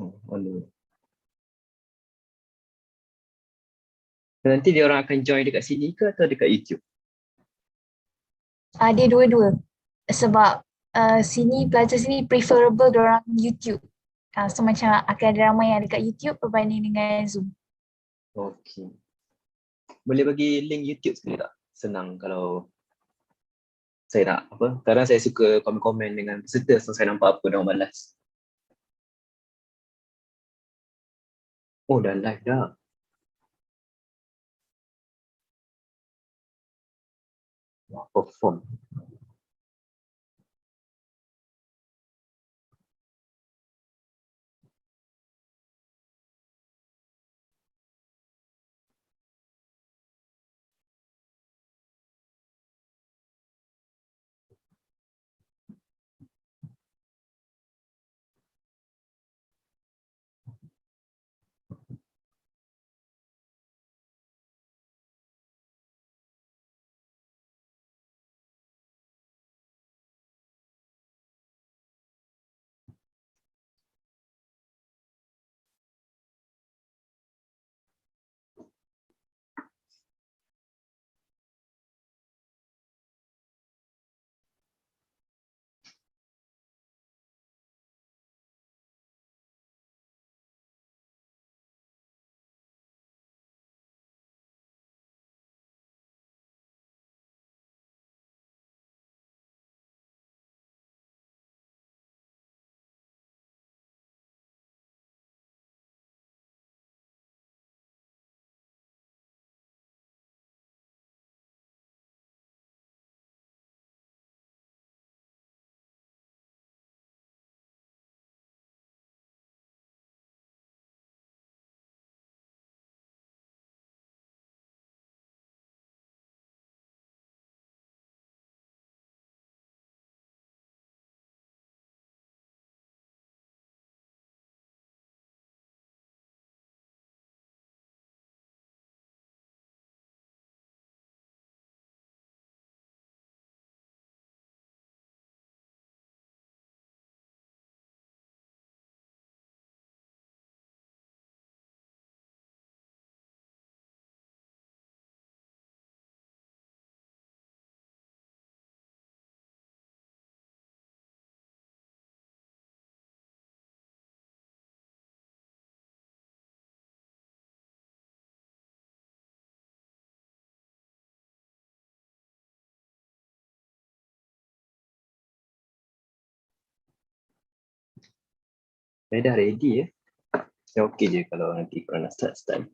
On. Nanti dia orang akan join dekat sini ke atau dekat YouTube? Dia dua-dua. Sebab sini pelajar sini preferable diorang YouTube. So macam akan ada ramai yang dekat YouTube berbanding dengan Zoom. Okey. Boleh bagi link YouTube sekali tak? Senang kalau saya nak apa? Kadang saya suka komen-komen dengan peserta so saya nampak apa dia orang balas. Oh, dah live dah. Wah, perform. Saya dah ready ya. Saya okey je kalau nanti korang nak start.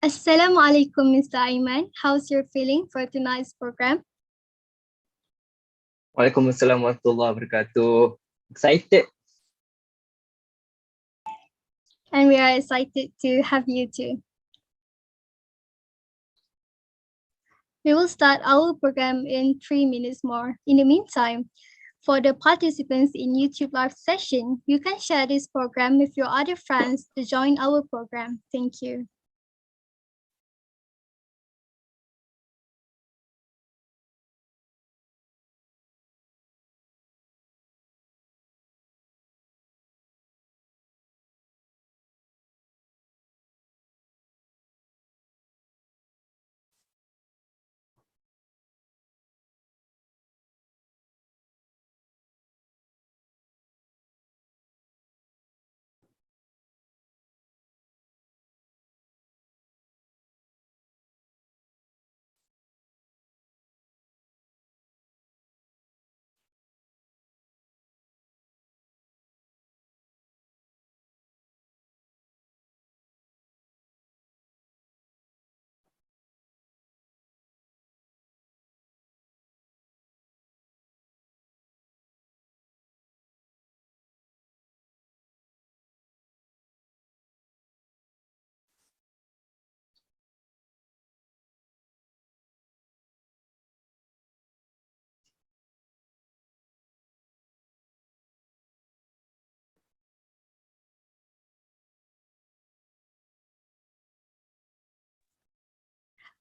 Assalamualaikum, Mr. Aiman. How's your feeling for tonight's program? Waalaikumsalam warahmatullahi wabarakatuh. Excited. And we are excited to have you too. We will start our program in 3 minutes more. In the meantime, for the participants in YouTube live session, you can share this program with your other friends to join our program. Thank you.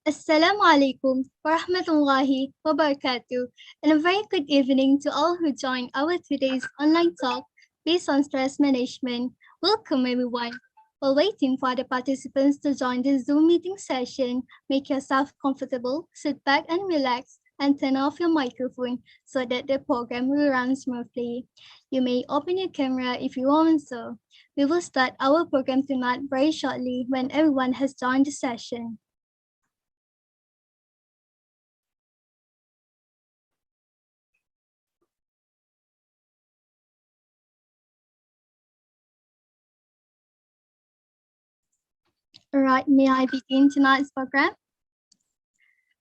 Assalamualaikum warahmatullahi wabarakatuh, and a very good evening to all who joined our today's online talk based on stress management. Welcome everyone. While waiting for the participants to join the Zoom meeting session, make yourself comfortable, sit back and relax, and turn off your microphone so that the program will run smoothly. You may open your camera if you want so. We will start our program tonight very shortly when everyone has joined the session. Alright, may I begin tonight's program?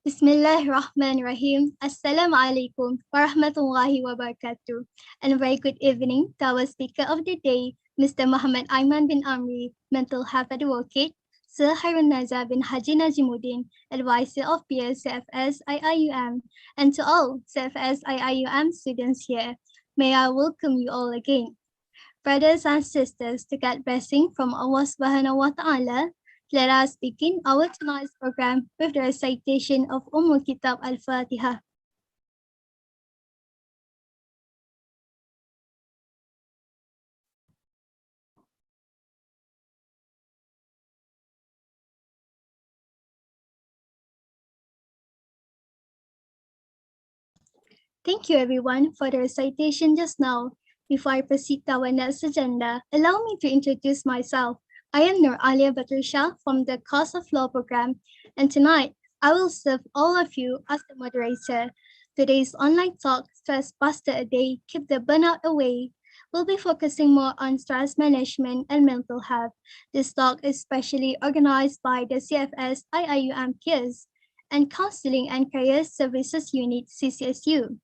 Bismillahirrahmanirrahim. Assalamualaikum warahmatullahi wabarakatuh. And a very good evening to our speaker of the day, Mr. Muhammad Aiman bin Amri, Mental Health Advocate, Sir Harun Nazar bin Haji Najimuddin, Advisor of PS CFS IIUM, and to all CFS IIUM students here, may I welcome you all again. Brothers and sisters, to get blessing from Allah Subhanahu wa Ta'ala, let us begin our tonight's program with the recitation of Kitab Al-Fatiha. Thank you everyone for the recitation just now. Before I proceed to our next agenda, allow me to introduce myself. I am Nur Alia Batrisha from the Course of Law program, and tonight I will serve all of you as the moderator. Today's online talk, Stress Buster a Day, Keep the Burnout Away, will be focusing more on stress management and mental health. This talk is specially organized by the CFS IIUM peers and Counseling and Career Services Unit, CCSU.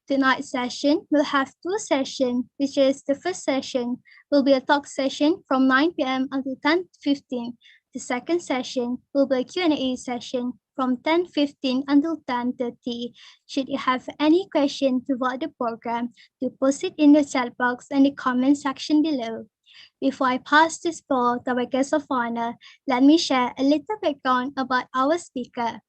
Tonight's session will have two sessions, which is the first session will be a talk session from 9 p.m. until 10:15. The second session will be a Q&A session from 10:15 until 10:30. Should you have any question about the program, do post it in the chat box and the comment section below. Before I pass this floor to our guest of honor, let me share a little background about our speaker.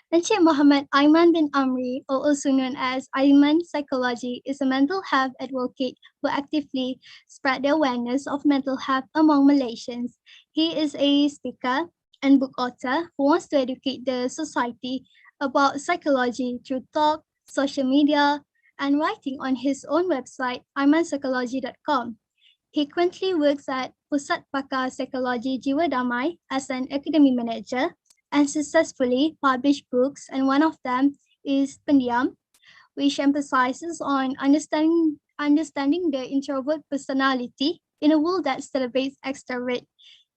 Encik Muhammad Aiman bin Amri, or also known as Aiman Psychology, is a mental health advocate who actively spread the awareness of mental health among Malaysians. He is a speaker and book author who wants to educate the society about psychology through talk, social media, and writing on his own website, aimanpsychology.com. He currently works at Pusat Pakar Psikologi Jiwa Damai as an academy manager and successfully published books, and one of them is Pendiam, which emphasizes on understanding the introvert personality in a world that celebrates extrovert.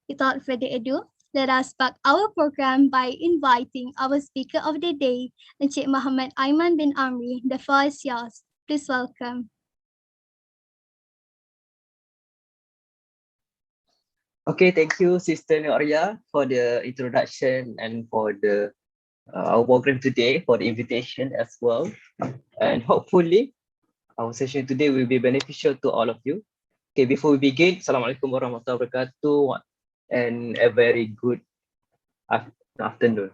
Without further ado, let us start our program by inviting our speaker of the day, Encik Muhammad Aiman bin Amri. The floor is yours. Please welcome. Okay, thank you, Sister Noria, for the introduction and for the our program today, for the invitation as well. And hopefully, our session today will be beneficial to all of you. Okay, before we begin, Assalamualaikum warahmatullahi wabarakatuh, and a very good afternoon,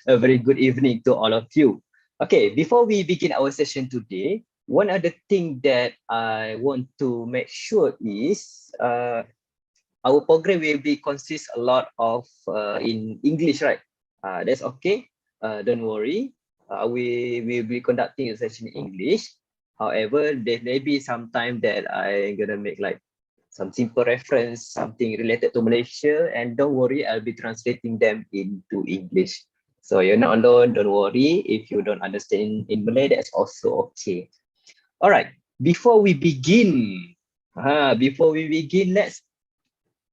a very good evening to all of you. Okay, before we begin our session today, one other thing that I want to make sure is our program will be consist a lot of in English, right? That's okay. Don't worry. We will be conducting a session in English. However, there may be some time that I'm gonna make like some simple reference, something related to Malaysia, and don't worry, I'll be translating them into English. So you're not alone. Don't worry. If you don't understand in Malay, that's also okay. All right. Before we begin, let's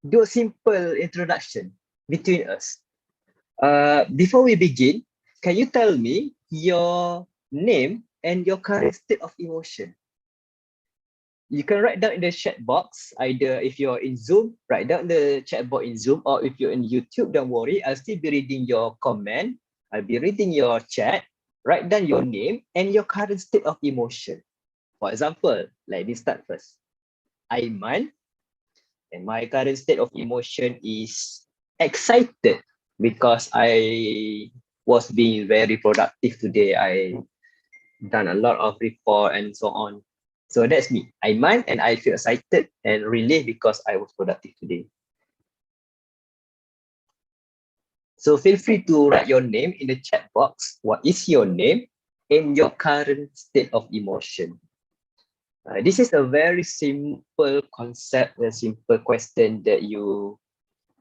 do a simple introduction between us. Before we begin, can you tell me your name and your current state of emotion? You can write down in the chat box, either if you're in Zoom, write down the chat box in Zoom, or if you're in YouTube, don't worry, I'll still be reading your comment. I'll be reading your chat. Write down your name and your current state of emotion. For example, let me start first. Aiman. And my current state of emotion is excited because I was being very productive today. I done a lot of report and so on. So that's me. Aiman, and I feel excited and relieved because I was productive today. So feel free to write your name in the chat box. What is your name and your current state of emotion? This is a very simple concept, a simple question that you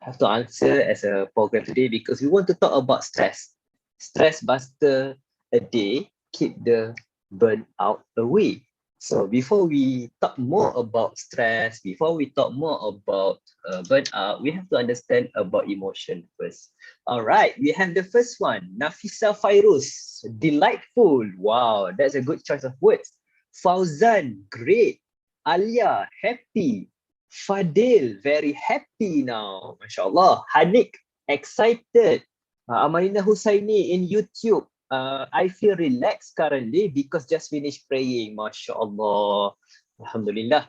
have to answer as a program today, because we want to talk about stress. Stress buster a day, keep the burnout away. So before we talk more about stress, before we talk more about burnout, we have to understand about emotion first. All right, we have the first one, Nafisa Fairuz, delightful. Wow, that's a good choice of words. Fauzan, great. Alia, happy. Fadil, very happy now. MashaAllah. Hanik, excited. Amarina Husaini in YouTube. I feel relaxed currently because just finished praying. MashaAllah. Alhamdulillah.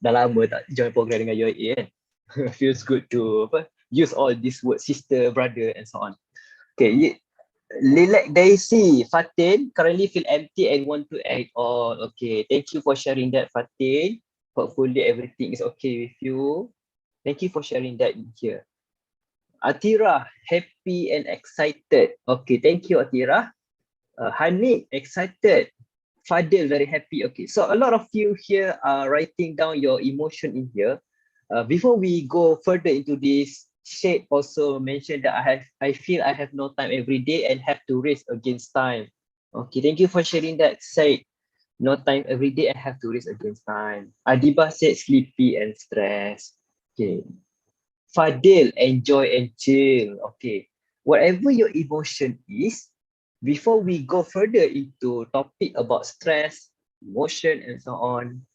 Dah lama tak join program dengan UAE kan. Feels good to use all these words, sister, brother and so on. Okay, Lilac Daisy, Fatin, currently feel empty and want to act all. Okay, thank you for sharing that, Fatin. Hopefully everything is okay with you. Thank you for sharing that in here. Atira, happy and excited. Okay, thank you, Atira. Hanik, excited. Fadil, very happy. Okay, so a lot of you here are writing down your emotion in here. Before we go further into this, Shade also mentioned that I feel I have no time every day and have to race against time. Okay, thank you for sharing that, Shade. No time every day, I have to race against time. Adiba said sleepy and stressed. Okay. Fadil, enjoy and chill. Okay. Whatever your emotion is, before we go further into topic about stress, emotion, and so on,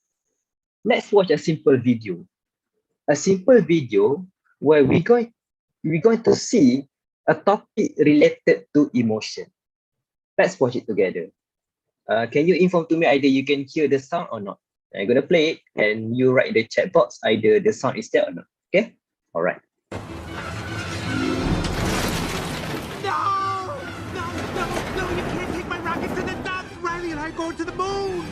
let's watch a simple video. A simple video where we're going to see a topic related to emotion. Let's watch it together. Can you inform to me either you can hear the sound or not? I'm gonna play it and you write in the chat box either the sound is there or not. Okay? All right. No! No, no, no, you can't take my rocket to the top! Riley and I are going to the moon!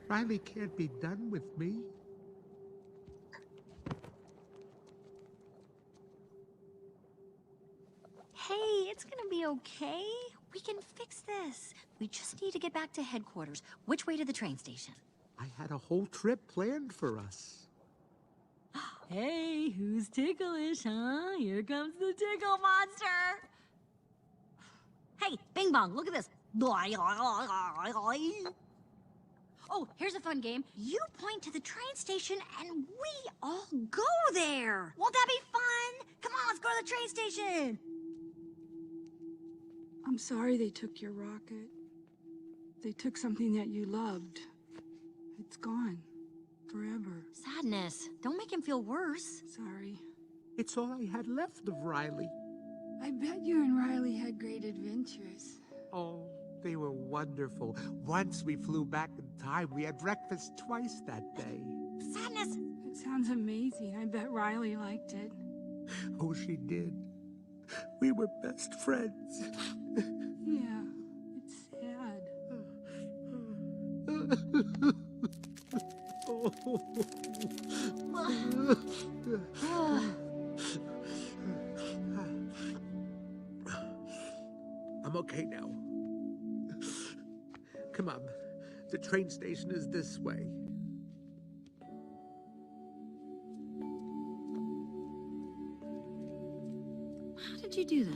Riley can't be done with me. Hey, it's gonna be okay. We can fix this. We just need to get back to headquarters. Which way to the train station? I had a whole trip planned for us. Hey, who's ticklish, huh? Here comes the tickle monster. Hey, Bing Bong, look at this. Oh, here's a fun game. You point to the train station and we all go there. Won't that be fun? Come on, let's go to the train station. I'm sorry they took your rocket. They took something that you loved. It's gone. Forever. Sadness. Don't make him feel worse. Sorry. It's all I had left of Riley. I bet you and Riley had great adventures. Oh, they were wonderful. Once we flew back in time, we had breakfast twice that day. Sadness. It sounds amazing. I bet Riley liked it. Oh, she did. We were best friends. Yeah, it's sad. I'm okay now. Come on. The train station is this way. How did you do that? I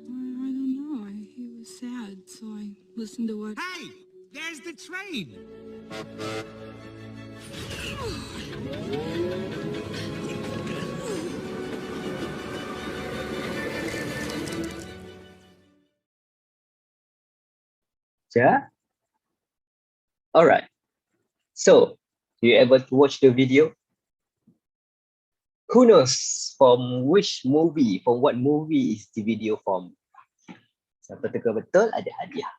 don't know. He was sad, so I listened to what... Hey! There's the train! Yeah. All right. So, you able to watch the video? Who knows from which movie, from what movie is the video from? Siapa teka betul ada hadiah.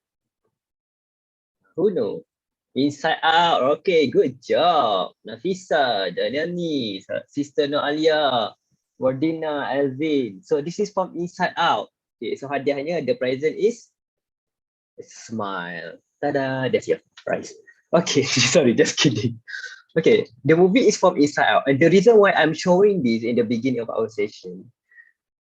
Who know? Inside Out. Okay, good job. Nafisa, Daniani, Sister Noalia, Wardina, Alvin. So this is from Inside Out. Okay, so hadiahnya, the present is a smile. Tada, that's your prize. Okay, sorry, just kidding. Okay, the movie is from Inside Out. And the reason why I'm showing this in the beginning of our session,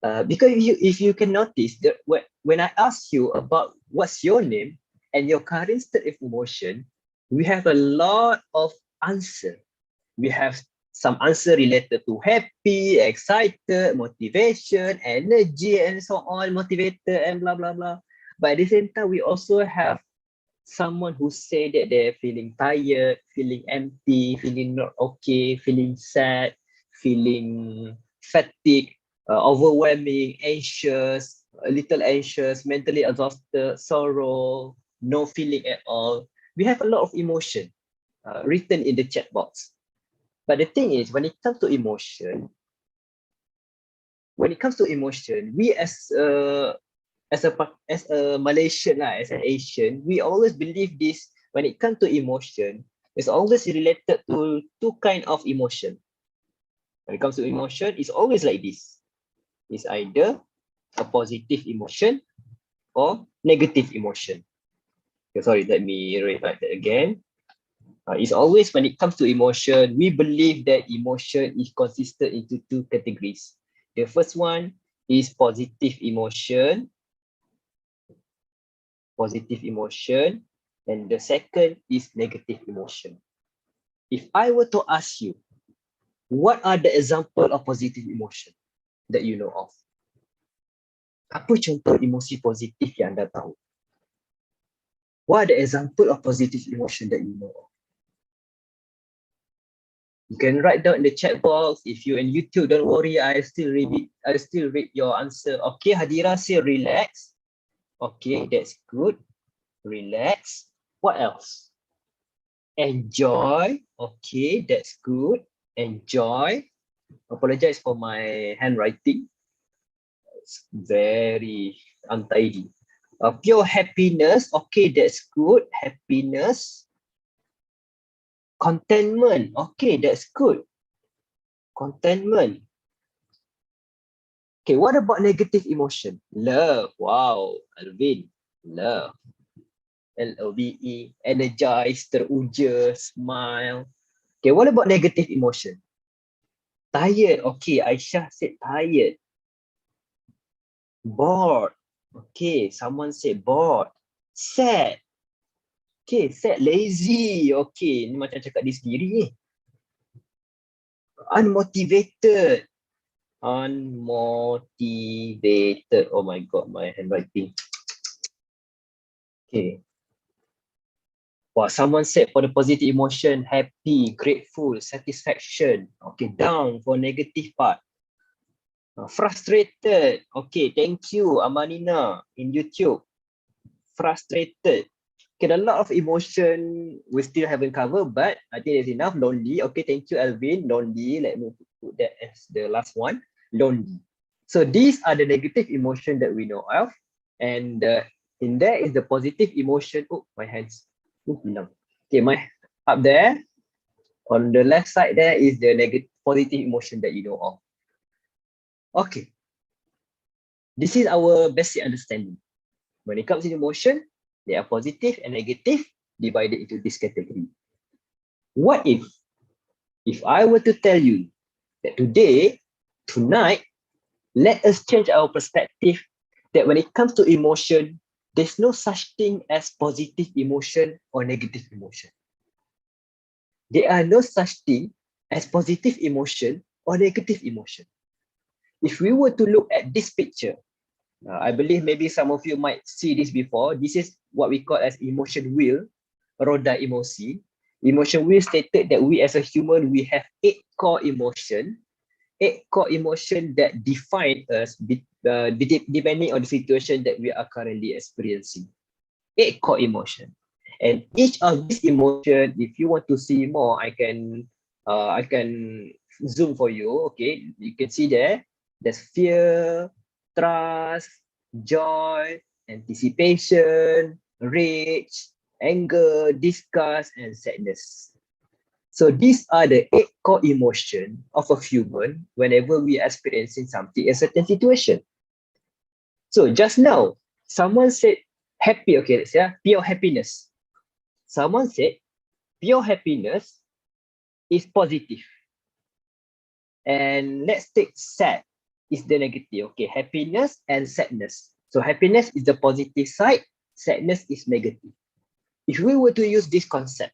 because if you can notice, that when I ask you about what's your name and your current state of emotion, we have a lot of answer. We have some answer related to happy, excited, motivation, energy, and so on, motivated, and blah, blah, blah. But at the same time, we also have someone who say that they're feeling tired, feeling empty, feeling not okay, feeling sad, feeling fatigued, overwhelming, anxious, a little anxious, mentally exhausted, sorrow, no feeling at all. We have a lot of emotion written in the chat box. But the thing is, when it comes to emotion, we as a Malaysian, as an Asian, we always believe this. When it comes to emotion, it's always related to two kind of emotion. When it comes to emotion, it's always like this. It's either a positive emotion or negative emotion. Okay, sorry, let me rewrite that again. It's always when it comes to emotion, we believe that emotion is consisted into two categories. The first one is positive emotion, and the second is negative emotion. If I were to ask you, what are the example of positive emotion that you know of? Apa contoh emosi positif yang anda tahu? What are the example of positive emotion that you know of? You can write down in the chat box. If you're in YouTube, don't worry, I still read your answer. Okay, Hadira say relax. Okay, that's good. Relax. What else? Enjoy. Okay, that's good. Enjoy. Apologize for my handwriting. It's very untidy. Pure happiness. Okay, that's good. Happiness. Contentment. Okay, that's good. Contentment. Okay, what about negative emotion? Love. Wow, Alvin. Love. Love. Energize, teruja, smile. Okay, what about negative emotion? Tired. Okay, Aisyah said tired. Bored. Okay, someone said bored. Sad. Okay, sad, lazy. Okay, ni macam cakap diri sendiri ni. Unmotivated. Unmotivated. Oh my god, my handwriting. Okay. Well, someone said for the positive emotion, happy, grateful, satisfaction. Okay, down for negative part. Frustrated. Okay, thank you, Amanina in YouTube. Frustrated. Okay, a lot of emotion we still haven't covered, but I think that's enough. Lonely. Okay, thank you, Alvin. Lonely. Let me put that as the last one. Lonely. So these are the negative emotion that we know of. And in there is the positive emotion. Oh, my hands. Okay, my up there on the left side there is the negative positive emotion that you know of. Okay, this is our basic understanding. When it comes to emotion, they are positive and negative divided into this category. What if I were to tell you that today, tonight, let us change our perspective that when it comes to emotion, there's no such thing as positive emotion or negative emotion. There are no such thing as positive emotion or negative emotion. If we were to look at this picture, I believe maybe some of you might see this before. This is what we call as emotion wheel, roda emosi. Emotion wheel stated that we as a human, we have 8 core emotion. 8 core emotion that define us depending on the situation that we are currently experiencing. 8 core emotion. And each of these emotion, if you want to see more, I can zoom for you. Okay, you can see there. There's fear, trust, joy, anticipation, rage, anger, disgust, and sadness. So these are the 8 core emotion of a human whenever we are experiencing something, a certain situation. So just now, someone said happy. Okay, let's say pure happiness. Someone said pure happiness is positive. And let's take sad is the negative. Okay, happiness and sadness. So happiness is the positive side, sadness is negative. If we were to use this concept,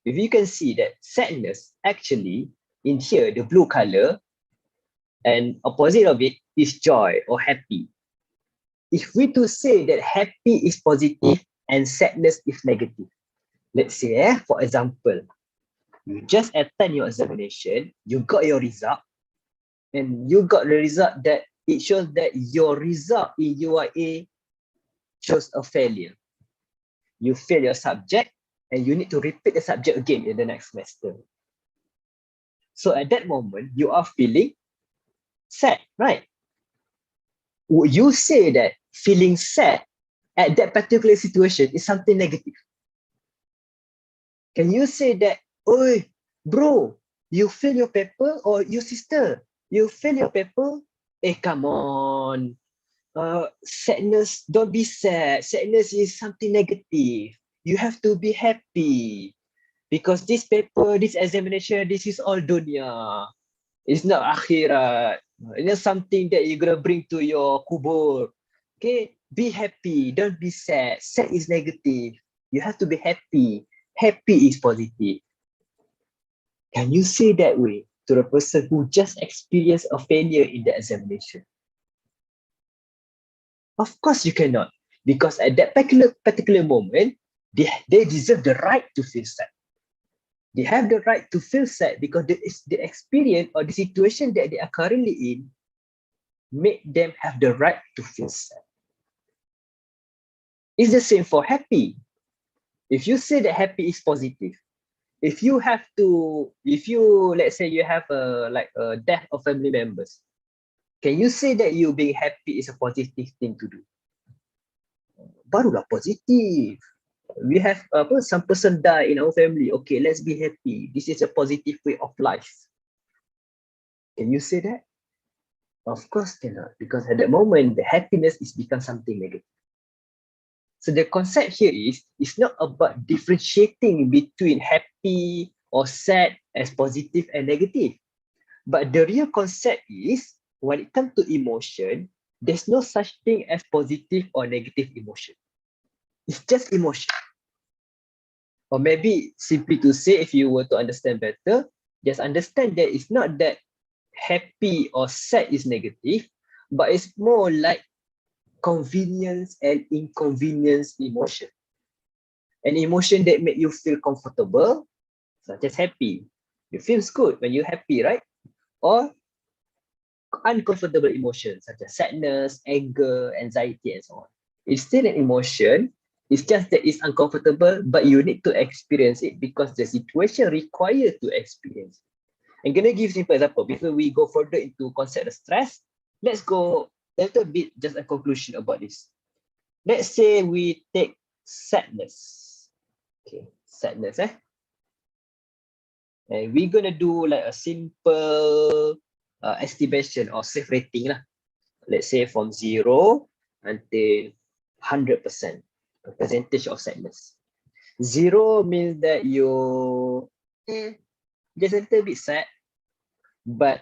if you can see that sadness actually in here, the blue color, and opposite of it is joy or happy. If we to say that happy is positive and sadness is negative, let's say, for example, you just attend your examination, you got your result, and you got the result that it shows that your result in UIA shows a failure. You fail your subject, and you need to repeat the subject again in the next semester. So at that moment, you are feeling sad, right? Would you say that feeling sad at that particular situation is something negative? Can you say that, oh, bro, you fail your paper, or your sister, you fail your paper? Come on. Sadness, don't be sad. Sadness is something negative. You have to be happy. Because this paper, this examination, this is all dunya. It's not akhirat. It's something that you're going to bring to your kubur. Okay? Be happy. Don't be sad. Sad is negative. You have to be happy. Happy is positive. Can you say that way to the person who just experienced a failure in the examination? Of course you cannot. Because at that particular moment, they deserve the right to feel sad. They have the right to feel sad because the experience or the situation that they are currently in make them have the right to feel sad. It's the same for happy. If you say that happy is positive, if you let's say you have a death of family members, can you say that you being happy is a positive thing to do? Barulah positive. We have some person die in our family. Okay, let's be happy. This is a positive way of life. Can you say that? Of course cannot, because at that moment, the happiness is become something negative. So the concept here is, it's not about differentiating between happy or sad as positive and negative. But the real concept is, when it comes to emotion, there's no such thing as positive or negative emotion. It's just emotion. Or maybe simply to say, if you were to understand better, just understand that it's not that happy or sad is negative, but it's more like convenience and inconvenience emotion. An emotion that make you feel comfortable, such as happy. You feels good when you're happy, right? Or uncomfortable emotions such as sadness, anger, anxiety, and so on. It's still an emotion. It's just that it's uncomfortable, but you need to experience it because the situation requires to experience. I'm gonna give simple example before we go further into concept of stress. Let's go a little bit just a conclusion about this. Let's say we take sadness. Okay, sadness, and we're gonna do like a simple estimation or self rating lah. Let's say from 0 until 100%, a percentage of sadness. 0 means that you just a little bit sad, but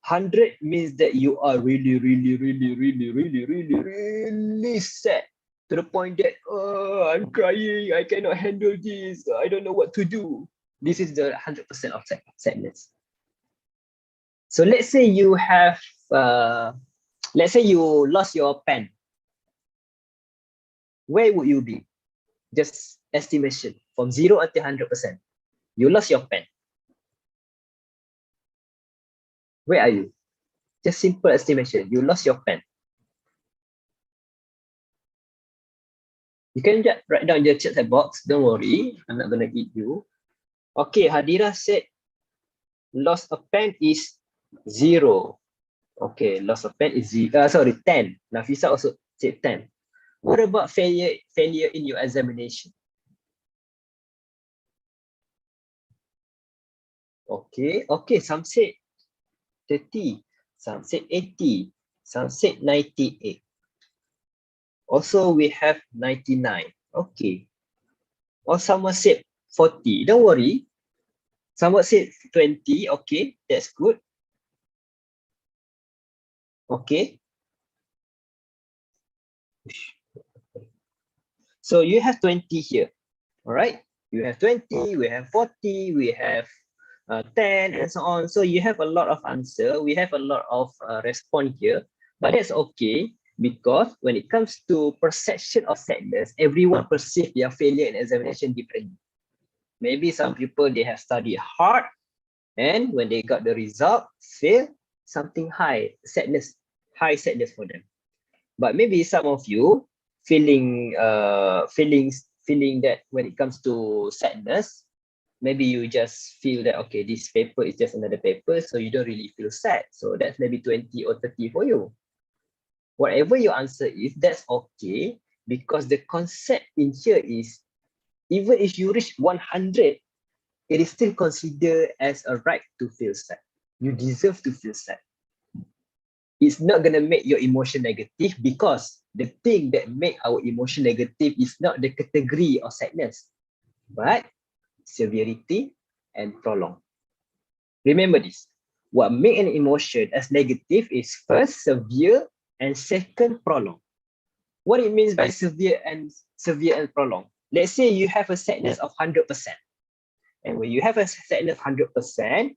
100 means that you are really, really, really, really, really, really, really sad to the point that I'm crying, I cannot handle this, I don't know what to do. This is the 100% of sadness. So let's say you have, let's say you lost your pen. Where would you be? Just estimation from 0 until 100%. You lost your pen. Where are you? Just simple estimation. You lost your pen. You can just write down your chat box. Don't worry, I'm not gonna eat you. Okay, Hadira said lost a pen is 0. Okay, lost a pen is 10. Nafisa also said 10. What about failure in your examination? Okay, some said 30, some said 80, some said 98. Also, we have 99. Okay. Or someone said 40. Don't worry. Someone said 20. Okay, that's good. Okay. So you have 20 here. All right. You have 20, we have 40, we have 10, and so on. So you have a lot of answer. We have a lot of response here. But that's okay, because when it comes to perception of sadness, everyone perceives their failure in examination differently. Maybe some people, they have studied hard, and when they got the result, fail, something high sadness for them. But maybe some of you feeling that when it comes to sadness, maybe you just feel that, okay, this paper is just another paper, so you don't really feel sad. So that's maybe 20 or 30 for you. Whatever your answer is, that's okay, because the concept in here is, even if you reach 100, it is still considered as a right to feel sad. You deserve to feel sad. It's not going to make your emotion negative, because the thing that make our emotion negative is not the category of sadness, but severity and prolong. Remember this. What make an emotion as negative is first severe and second prolong. What it means by severe and prolong. Let's say you have a sadness of 100%. And when you have a sadness 100%,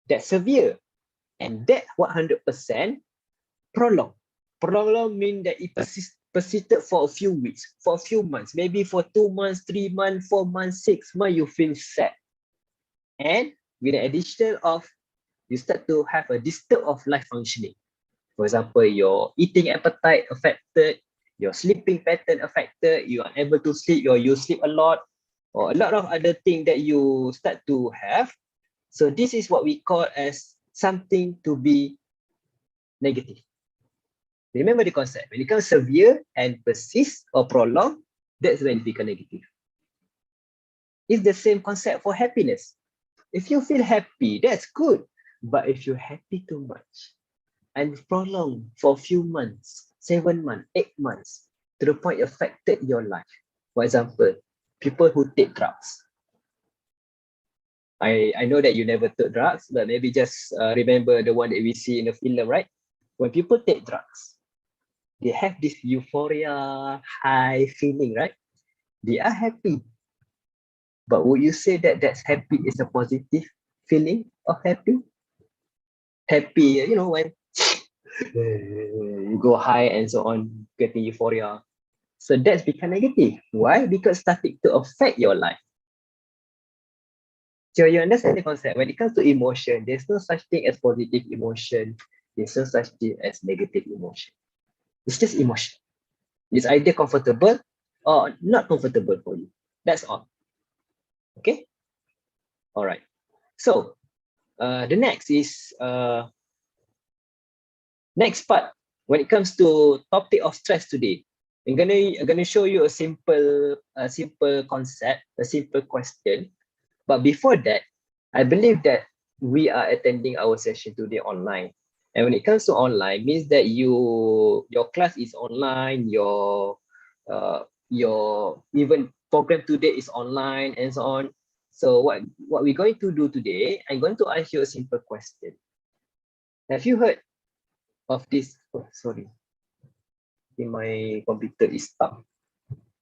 that's severe. And that 100% prolong. Prolong means that it persisted for a few weeks, for a few months, maybe for 2 months, 3 months, 4 months, 6 months, you feel sad. And with the addition of, you start to have a disturb of life functioning. For example, your eating appetite affected, your sleeping pattern affected, you are unable to sleep, or you sleep a lot, or a lot of other things that you start to have. So this is what we call as something to be negative. Remember the concept. When it becomes severe and persist or prolong, that's when it becomes negative. It's the same concept for happiness. If you feel happy, that's good. But if you're happy too much and prolong for a few months, 7 months, 8 months, to the point it affected your life. For example, people who take drugs. I know that you never took drugs, but maybe just remember the one that we see in the film, right? When people take drugs, they have this euphoria, high feeling, right? They are happy. But would you say that that's happy is a positive feeling of happy? Happy, when you go high and so on, getting euphoria. So that's become negative. Why? Because starting to affect your life. So you understand the concept. When it comes to emotion, there's no such thing as positive emotion. There's no such thing as negative emotion. It's just emotion. It's either comfortable or not comfortable for you. That's all. Okay? All right. So the next is next part. When it comes to topic of stress today, I'm gonna show you a simple concept, a simple question. But before that, I believe that we are attending our session today online. And when it comes to online, means that your class is online, your even program today is online and so on. So what we're going to do today, I'm going to ask you a simple question. Have you heard of this? Oh, sorry, my computer is stuck.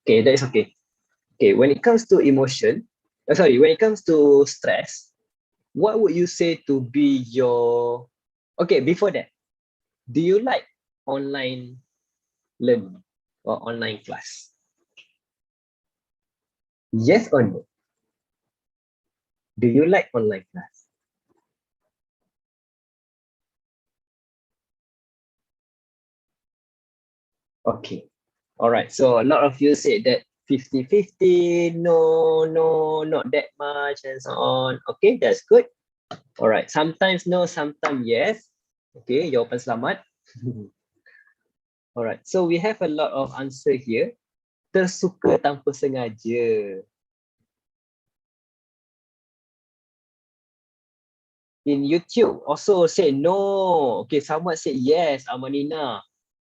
Okay, that is okay. Okay, when it comes to emotion, when it comes to stress, what would you say to be your, okay, before that, do you like online learning or online class? Yes or no? Do you like online class? Okay. All right. So a lot of you said that 50-50, no, not that much, and so on. Okay, that's good. All right. Sometimes no, sometimes yes. Okay, jawapan selamat. All right. So we have a lot of answer here. Tersuka tanpa sengaja. In YouTube also say no. Okay, someone said yes. Amanina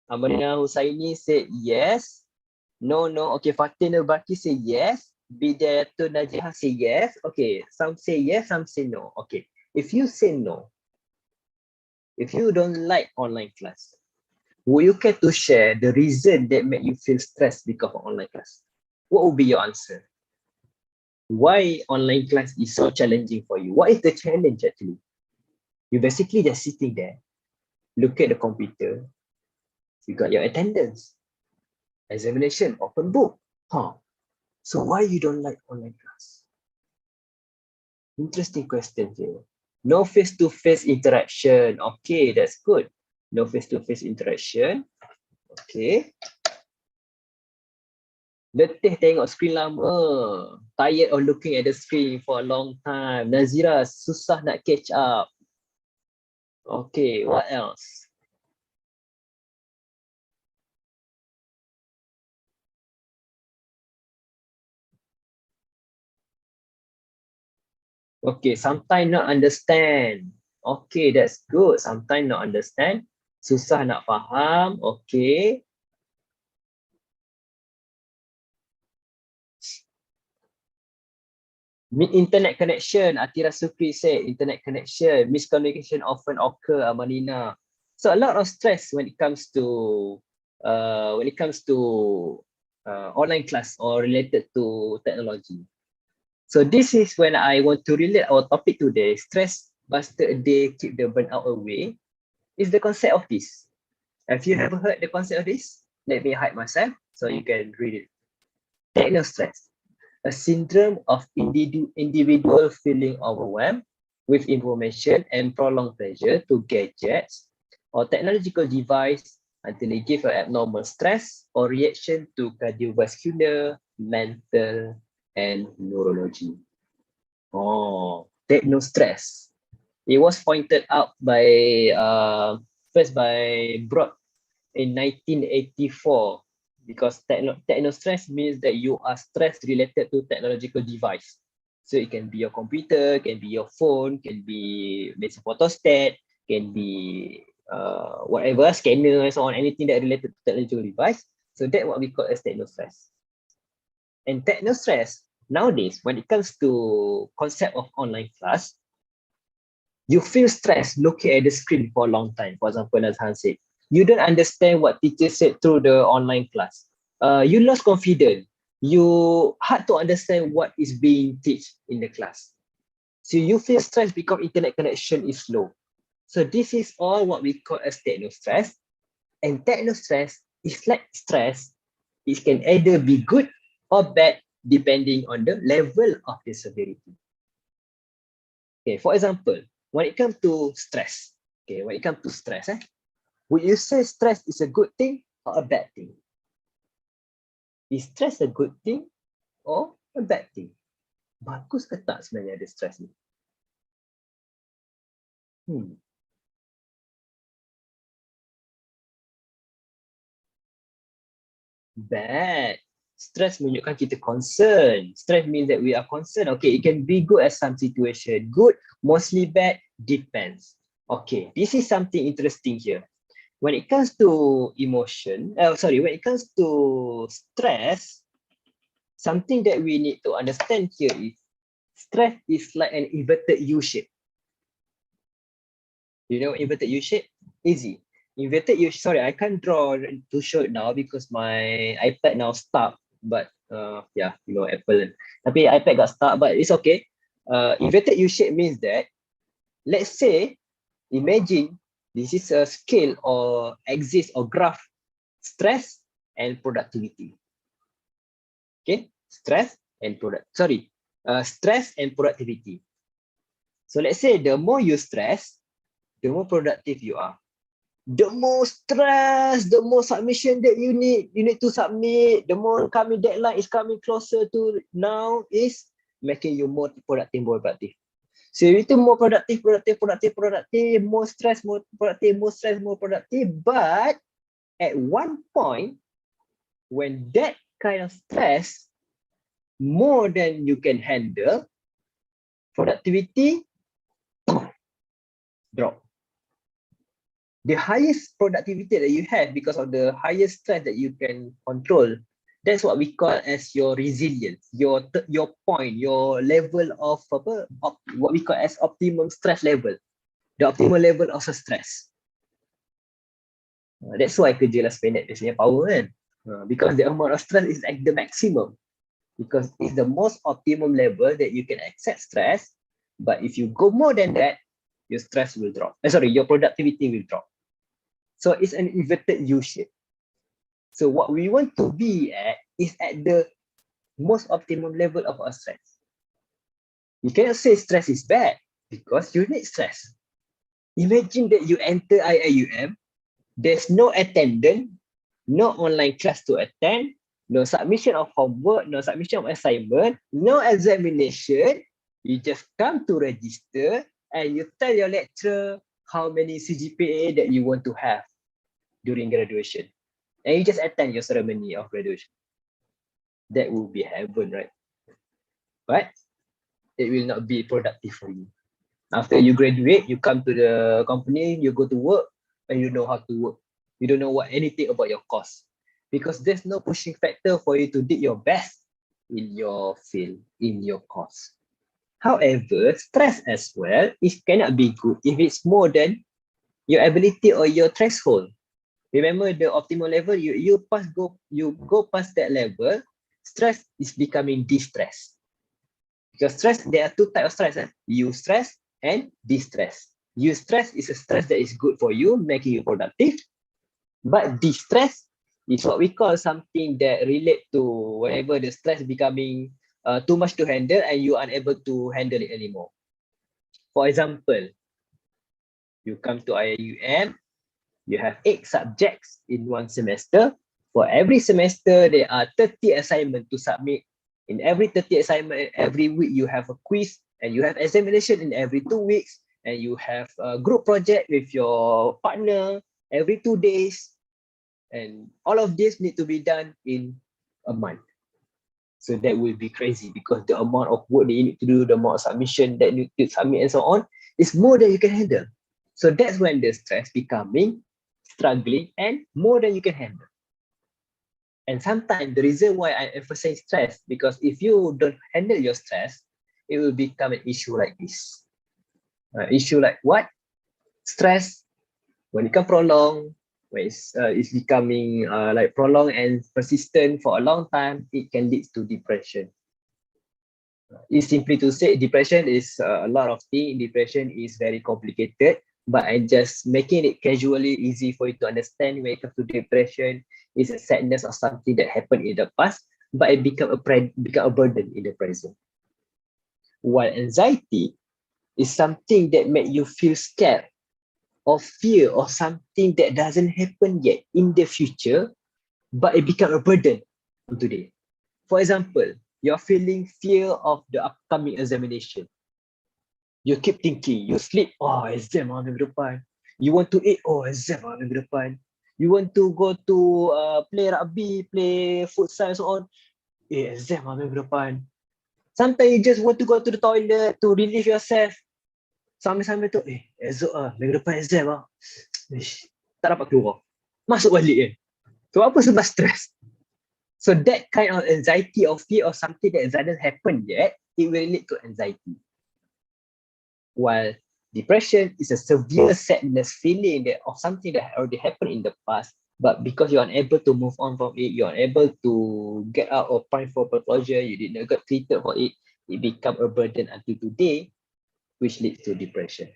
Husaini said yes. No. Okay, Fatin Al-Baki say yes. Bidayatul Najihah say yes. Okay, some say yes, some say no. Okay, if you say no, if you don't like online class, would you care to share the reason that make you feel stressed because of online class? What would be your answer? Why online class is so challenging for you? What is the challenge actually? You basically just sitting there, look at the computer, you got your attendance, examination, open book. So why you don't like online class? Interesting question here. No face-to-face interaction. Okay, that's good. No face-to-face interaction. Okay. Letih tengok screen lama. Tired of looking at the screen for a long time. Nazira, susah nak catch up. Okay, what else? Okay, sometimes not understand. Okay, that's good. Sometimes not understand. Susah nak faham. Okay. Internet connection. Atira Sukri said internet connection. Miscommunication often occur, Amanina. So a lot of stress when it comes to online class or related to technology. So this is when I want to relate our topic today. Stress buster a day, keep the burnout away. Is the concept of this. Have you ever heard the concept of this? Let me hide myself so you can read it. Techno stress, a syndrome of individual feeling overwhelmed with information and prolonged pressure to gadgets or technological device until they give an abnormal stress or reaction to cardiovascular, mental, and neurology. Techno stress. It was pointed out by first by Broad in 1984 because techno stress means that you are stressed related to technological device. So it can be your computer, can be your phone, can be basic photostat, can be whatever, scanner and so on, anything that related to technological device. So that's what we call as techno stress. And techno stress, nowadays, when it comes to concept of online class, you feel stressed looking at the screen for a long time. For example, as Han said, you don't understand what teacher said through the online class. You lost confidence. You hard to understand what is being taught in the class. So you feel stressed because internet connection is slow. So this is all what we call as techno stress. And techno stress is like stress It can either be good or bad depending on the level of the severity. Okay, for example, when it comes to stress, would you say stress is a good thing or a bad thing? Is stress a good thing or a bad thing? Bagus ke tak sebenarnya ada stress ni? Bad. Stress menunjukkan kita concern. Stress means that we are concerned. Okay, it can be good at some situation. Good, mostly bad, depends. Okay, this is something interesting here. When it comes to when it comes to stress, something that we need to understand here is stress is like an inverted U shape. You know inverted U shape? Easy. Inverted U, sorry, I can't draw to show it now because my iPad now stuck. But yeah, you know, Apple. Tapi iPad got stuck, but it's okay. Inverted U shape means that, let's say, imagine this is a scale or axis or graph, stress and productivity. Okay, stress and productivity. So let's say the more you stress, the more productive you are. The more stress, the more submission that you need to submit, the more coming deadline is coming closer to now is making you more productive. So itu more productive, more stress, more productive. But at one point, when that kind of stress more than you can handle, productivity drop. The highest productivity that you have because of the highest stress that you can control, that's what we call as your resilience, your point, your level of what we call as optimum stress level, the optimal level of stress. That's why kerja last minute biasanya power kan, because the amount of stress is like the maximum, because it's the most optimum level that you can accept stress. But if you go more than that, your stress will drop. Your productivity will drop. So it's an inverted U shape. So what we want to be at is at the most optimum level of our stress. You cannot say stress is bad because you need stress. Imagine that you enter IIUM, there's no attendance, no online class to attend, no submission of homework, no submission of assignment, no examination. You just come to register and you tell your lecturer how many CGPA that you want to have during graduation. And you just attend your ceremony of graduation. That will be heaven, right? But it will not be productive for you. After you graduate, you come to the company, you go to work, and you know how to work. You don't know anything about your course, because there's no pushing factor for you to do your best in your field, in your course. However, stress as well, it cannot be good if it's more than your ability or your threshold. Remember the optimal level, you go past that level, stress is becoming distress. Because stress, there are two types of stress. Eustress and distress. Eustress is a stress that is good for you, making you productive. But distress is what we call something that relate to whenever the stress becoming too much to handle and you are unable to handle it anymore. For example, you come to IIUM, you have 8 subjects in one semester. For every semester, there are 30 assignments to submit. In every 30 assignment, every week you have a quiz and you have examination in every 2 weeks, and you have a group project with your partner every 2 days. And all of this need to be done in a month. So that will be crazy because the amount of work that you need to do, the amount of submission that you need to submit and so on, is more than you can handle. So that's when the stress becoming struggling and more than you can handle. And sometimes the reason why I emphasize stress, because if you don't handle your stress, it will become an issue like this. Issue like what? Stress, when it can prolong, when it's becoming like prolonged and persistent for a long time, it can lead to depression. It's simply to say depression is a lot of things. Depression is very complicated, but I'm just making it casually easy for you to understand when it comes to depression. is a sadness of something that happened in the past, but it become a burden in the present. While anxiety is something that make you feel scared or fear or something that doesn't happen yet in the future, but it become a burden today. For example, you're feeling fear of the upcoming examination. You keep thinking, you sleep, oh, exam minggu depan. You want to eat, oh, exam minggu depan. You want to go to play rugby, play futsal, so on. Exam minggu depan. Sometimes you just want to go to the toilet to relieve yourself. Sambil-sambil tu, esok minggu depan exam tak dapat keluar. Masuk balik kan. So apa sebab stress? So that kind of anxiety or fear of something that doesn't happen yet, it will lead to anxiety. While depression is a severe sadness feeling that of something that already happened in the past, but because you're unable to move on from it, you're unable to get out or find for closure, you did not get treated for it, it become a burden until today, which leads to depression.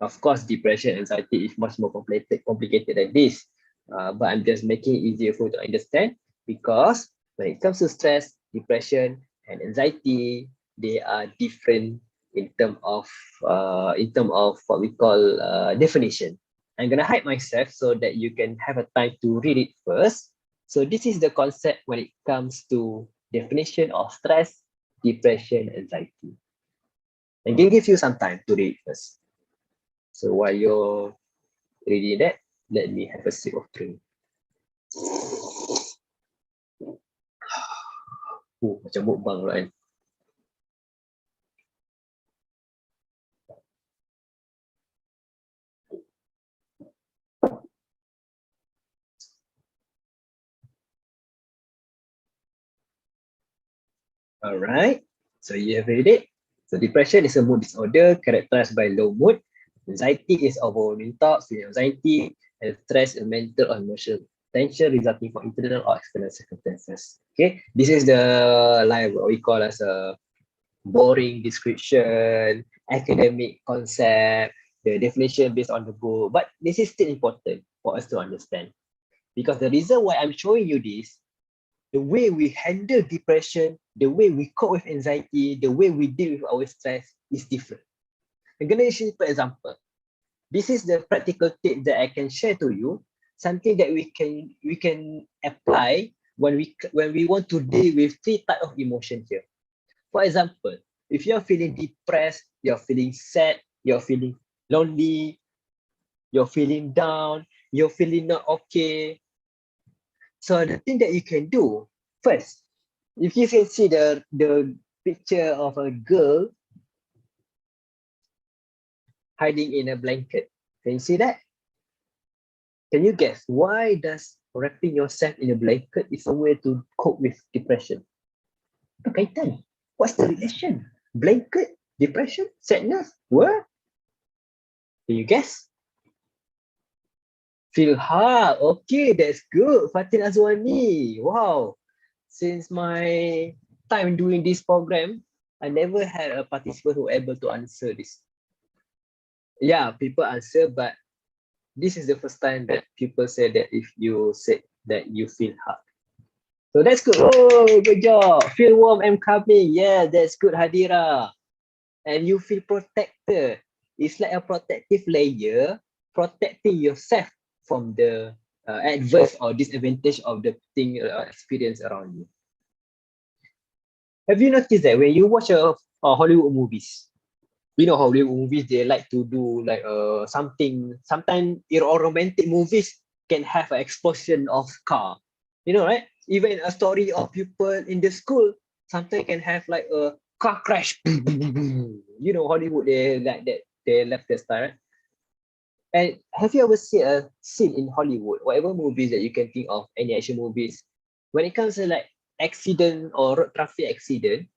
Of course, depression and anxiety is much more complicated than this, but I'm just making it easier for you to understand, because when it comes to stress, depression, and anxiety, they are different in terms of what we call definition. I'm gonna hide myself so that you can have a time to read it first. So this is the concept when it comes to definition of stress, depression, anxiety. I'm gonna give you some time to read it first. So while you're reading that, let me have a sip of drink. Macam mukbang pula kan. Alright, so you have read it. So depression is a mood disorder characterized by low mood. Anxiety is overwhelming thoughts with anxiety, and stress is mental or emotional tension resulting from internal or external circumstances. Okay, this is the like what we call as a boring description, academic concept, the definition based on the book. But this is still important for us to understand, because the reason why I'm showing you this, the way we handle depression, the way we cope with anxiety, the way we deal with our stress is different. I'm going to use for example. This is the practical tip that I can share to you, something that we can apply when we want to deal with 3 types of emotion here. For example, if you're feeling depressed, you're feeling sad, you're feeling lonely, you're feeling down, you're feeling not okay. So the thing that you can do first, if you can see the picture of a girl hiding in a blanket, can you see that? Can you guess why does wrapping yourself in a blanket is a way to cope with depression? Apa kaitan? What's the relation? Blanket, depression, sadness, what? Can you guess? Feel hard. Okay, that's good. Fatin Azwani. Wow. Since my time doing this program, I never had a participant who able to answer this. Yeah, people answer, but this is the first time that people say that if you said that you feel hard. So that's good. Oh, good job. Feel warm and coming. Yeah, that's good, Hadira. And you feel protected. It's like a protective layer protecting yourself from the adverse or disadvantage of the thing experience around you. Have you noticed that when you watch Hollywood movies, you know Hollywood movies, they like to do like something, sometimes romantic movies can have an explosion of car, you know, right? Even a story of people in the school sometimes can have like a car crash. You know, Hollywood, they like that, they left the style, right? And have you ever seen a scene in Hollywood, whatever movies that you can think of, any action movies, when it comes to like accident or road traffic accident,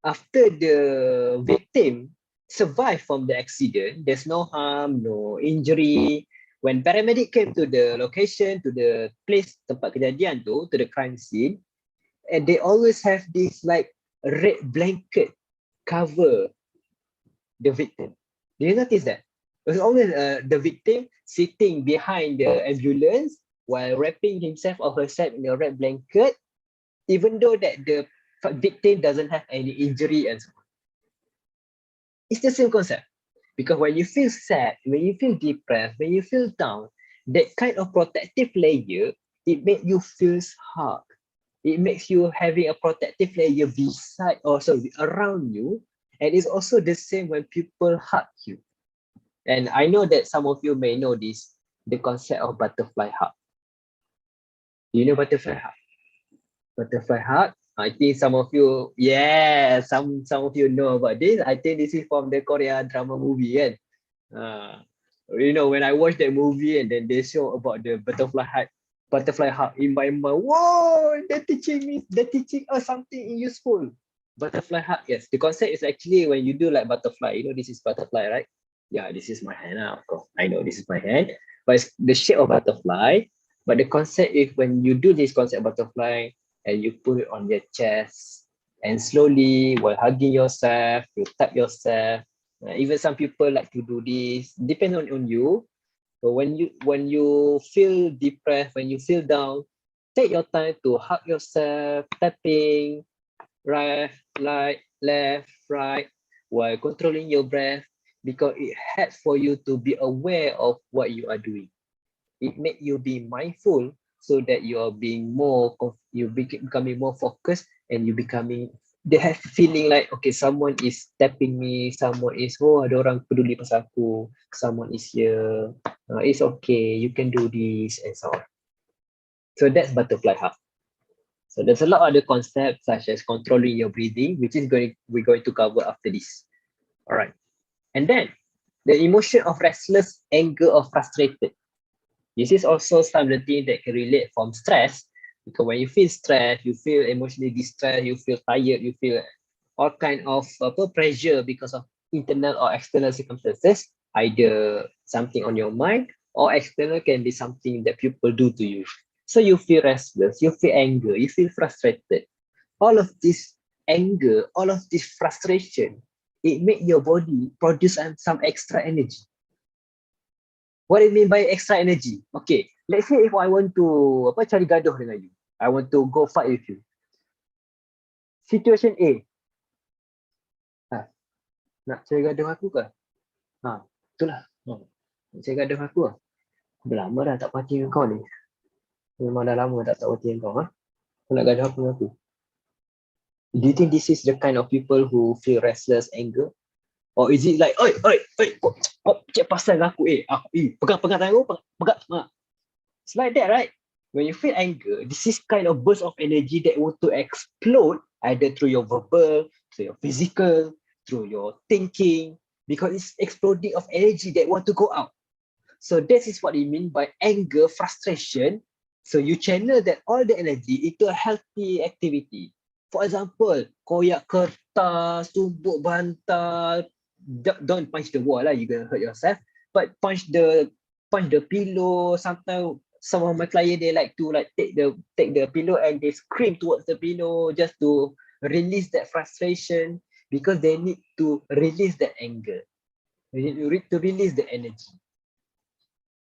after the victim survive from the accident, there's no harm, no injury. When paramedic came to the location, to the place tempat kejadian tu, to the crime scene, and they always have this like red blanket cover the victim. Do you notice that? There's always the victim sitting behind the ambulance while wrapping himself or herself in a red blanket, even though that the victim doesn't have any injury and so on. It's the same concept. Because when you feel sad, when you feel depressed, when you feel down, that kind of protective layer, it makes you feel hard. It makes you having a protective layer beside or sorry, around you. And it's also the same when people hug you. And I know that some of you may know this, the concept of butterfly hug. Do you know butterfly hug? Butterfly hug. I think some of you, yeah, some of you know about this. I think this is from the Korea drama movie, kan? You know, when I watched that movie and then they show about the butterfly hug in my mind. Whoa, they're teaching us something useful. Butterfly hug, yes. The concept is actually when you do like butterfly. You know, this is butterfly, right? Yeah, this is my hand, of course. I know this is my hand, but it's the shape of butterfly. But the concept is when you do this concept butterfly and you put it on your chest and slowly while hugging yourself, you tap yourself. Even some people like to do this, depends on you. But when you feel depressed, when you feel down, take your time to hug yourself, tapping, right, left, right, while controlling your breath, because it helps for you to be aware of what you are doing. It makes you be mindful so that you are being more, becoming more focused and you becoming, they have feeling like, okay, someone is tapping me, someone is, oh, ada orang peduli pasal aku, someone is here, it's okay, you can do this, and so on. So that's butterfly hug. So there's a lot of other concepts such as controlling your breathing, which is we're going to cover after this. All right. And then the emotion of restless, anger, or frustrated. This is also some of the things that can relate from stress, because when you feel stressed, you feel emotionally distressed, you feel tired, you feel all kind of pressure because of internal or external circumstances, either something on your mind or external can be something that people do to you. So you feel restless, you feel anger, you feel frustrated. All of this anger, all of this frustration, it make your body produce some extra energy. What do you mean by extra energy? Okay, let's say if I want to cari gaduh dengan you, I want to go fight with you. Situation A, nak cari gaduh aku ke? Itulah. Nak cari gaduh aku lah. Dah lama dah tak parti dengan kau ni. Memang dah lama tak parti dengan kau. Kau nak gaduh apa dengan aku? Do you think this is the kind of people who feel restless, anger? Or is it like, oi, cek pasal dengan aku, pegang tangan aku, pegang. It's like that, right? When you feel anger, this is kind of burst of energy that want to explode either through your verbal, through your physical, through your thinking, because it's exploding of energy that want to go out. So this is what it mean by anger, frustration. So you channel that all the energy into a healthy activity. For example, koyak kertas, tumbuk bantal, don't punch the wall lah, you're gonna hurt yourself. But punch the pillow. Sometimes some of my clients, they like to take the pillow and they scream towards the pillow just to release that frustration, because they need to release that anger. They need to release the energy.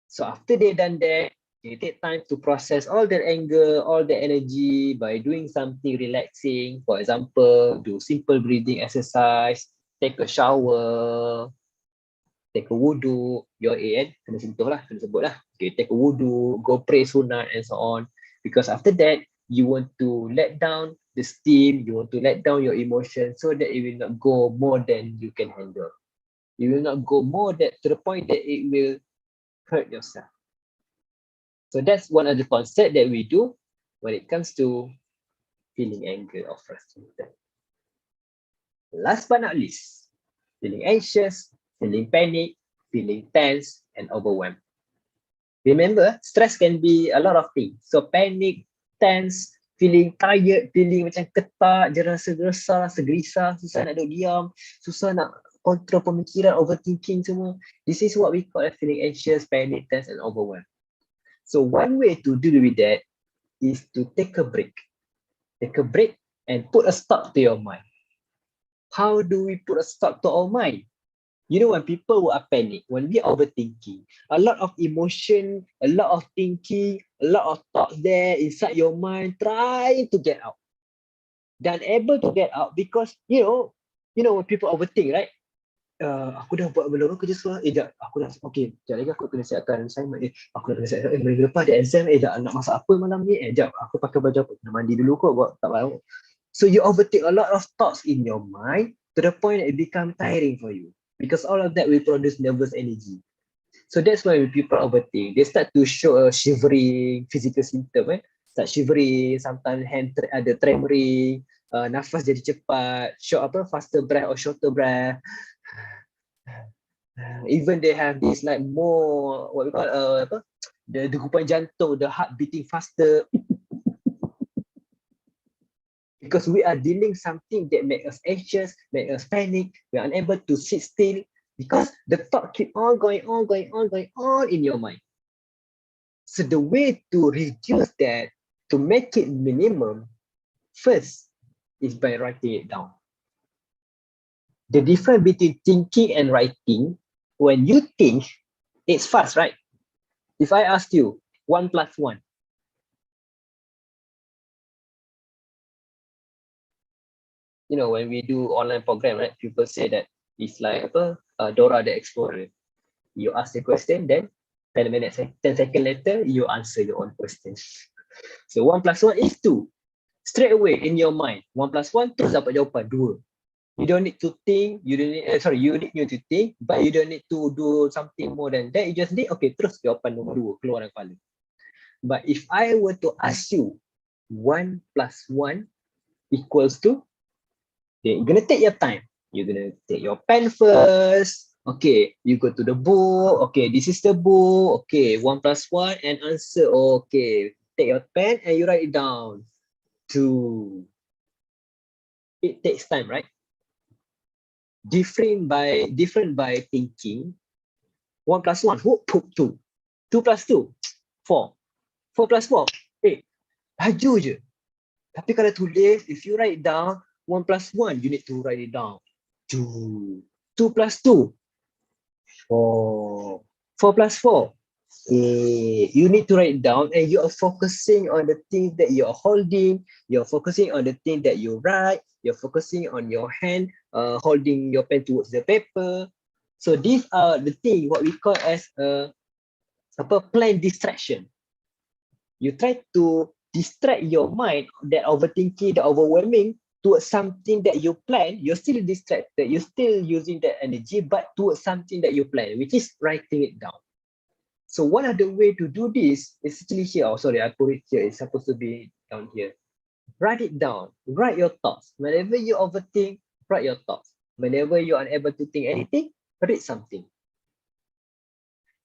So after they done that, they take time to process all their anger, all the energy by doing something relaxing. For example, do simple breathing exercise, take a shower, take a wudu, your A kena sentuh lah, kena sebut lah. Okay, take a wudu, go pray sunat and so on. Because after that, you want to let down the steam, you want to let down your emotion so that it will not go more than you can handle. You will not go more to the point that it will hurt yourself. So that's one of the concepts that we do when it comes to feeling anger or frustrated. Last but not least, feeling anxious, feeling panic, feeling tense, and overwhelmed. Remember, stress can be a lot of things. So panic, tense, feeling tired, feeling macam ketak, gerasa-gerasa, segerisah, susah nak duduk diam, susah nak control pemikiran, overthinking semua. This is what we call feeling anxious, panic, tense, and overwhelmed. So one way to deal with that is to take a break. Take a break and put a stop to your mind. How do we put a stop to our mind? You know, when people are panic, when we are overthinking, a lot of emotion, a lot of thinking, a lot of thoughts there inside your mind trying to get out. Dan able to get out because when people overthink, right? Aku dah buat belum kerja sekolah, jap, aku dah, okay, jap lagi aku kena siapkan assignment, aku dah kena siapkan, minggu lepas ada exam, jap, nak masak apa malam ni, jap, aku pakai baju apa, kena mandi dulu kot, buat tak mahu. So you overtake a lot of thoughts in your mind to the point that it become tiring for you because all of that will produce nervous energy. So that's why when people overthink, they start to show a shivering physical symptom, start shivering, sometimes hand ada tremoring, nafas jadi cepat, faster breath or shorter breath. Even they have this like more what we call the degupan jantung, the heart beating faster. Because we are dealing something that make us anxious, make us panic. We are unable to sit still because the thought keep on going on in your mind. So the way to reduce that, to make it minimum, first is by writing it down. The difference between thinking and writing, when you think, it's fast, right? If I ask you 1 + 1, when we do online program, right? People say that it's like Dora the Explorer. You ask the question, then 10 minutes, 10 seconds later, you answer your own question. So 1 + 1 is 2. Straight away in your mind, 1 + 1 terus dapat jawapan 2. You don't need to think, you need to think, but you don't need to do something more than that. You just need, okay, terus jawapan nombor 2 keluar dalam kepala. But if I were to ask you 1 + 1 equals to, you're gonna take your time. You're gonna take your pen first. Okay, you go to the book. Okay, this is the book. Okay, 1 + 1 and answer. Okay, take your pen and you write it down. 2. It takes time, right? Different by thinking. 1 + 1, 2. 2 + 2, 4. 4 + 4, 8. Laju je. Tapi kalau tulis, if you write down 1 + 1, you need to write it down. 2. 2 + 2, 4. 4 + 4, 8. You need to write it down and you are focusing on the things that you are holding. You're focusing on the thing that you write. You're focusing on your hand, holding your pen towards the paper. So these are the things what we call as planned distraction. You try to distract your mind, that overthinking, the overwhelming, towards something that you plan. You're still distracted. You're still using that energy, but towards something that you plan, which is writing it down. So one of the way to do this is actually here. Oh, sorry, I put it here. It's supposed to be down here. Write it down. Write your thoughts. Whenever you overthink, write your thoughts. Whenever you're unable to think anything, read something.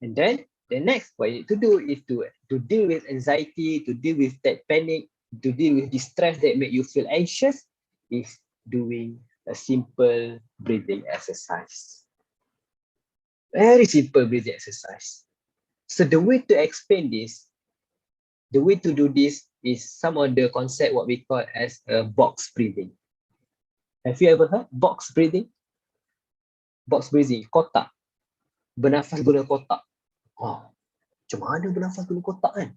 And then the next what you need to do is to deal with anxiety, to deal with that panic, to deal with the stress that make you feel anxious, is doing a simple breathing exercise. Very simple breathing exercise. So the way to explain this, the way to do this is some of the concept what we call as a box breathing. Have you ever heard box breathing? Box breathing, kotak. Bernafas guna kotak. Macam mana bernafas guna kotak kan?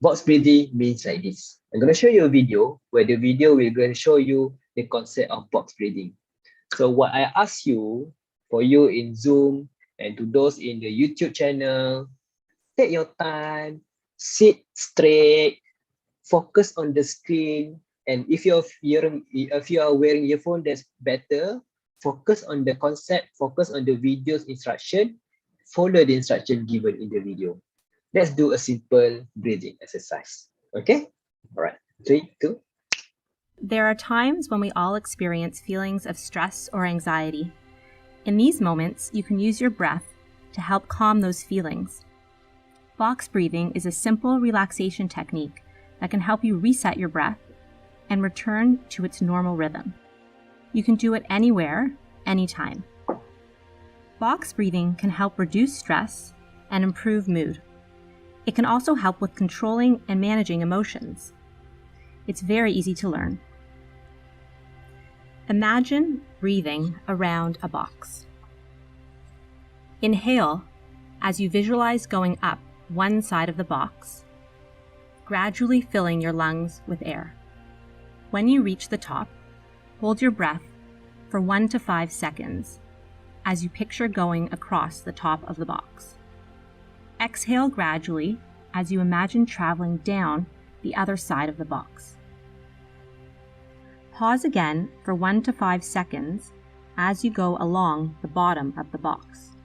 Box breathing means like this. I'm going to show you a video where the video will going to show you the concept of box breathing. So what I ask you, for you in Zoom and to those in the YouTube channel, take your time, sit straight, focus on the screen, and if you are wearing earphone, that's better. Focus on the concept, focus on the video's instruction, follow the instruction given in the video. Let's do a simple breathing exercise. Okay? All right. 3, 2. There are times when we all experience feelings of stress or anxiety. In these moments, you can use your breath to help calm those feelings. Box breathing is a simple relaxation technique that can help you reset your breath and return to its normal rhythm. You can do it anywhere, anytime. Box breathing can help reduce stress and improve mood. It can also help with controlling and managing emotions. It's very easy to learn. Imagine breathing around a box. Inhale as you visualize going up one side of the box, gradually filling your lungs with air. When you reach the top, hold your breath for 1 to 5 seconds as you picture going across the top of the box. Exhale gradually as you imagine traveling down the other side of the box. Pause again for 1 to 5 seconds as you go along the bottom of the box.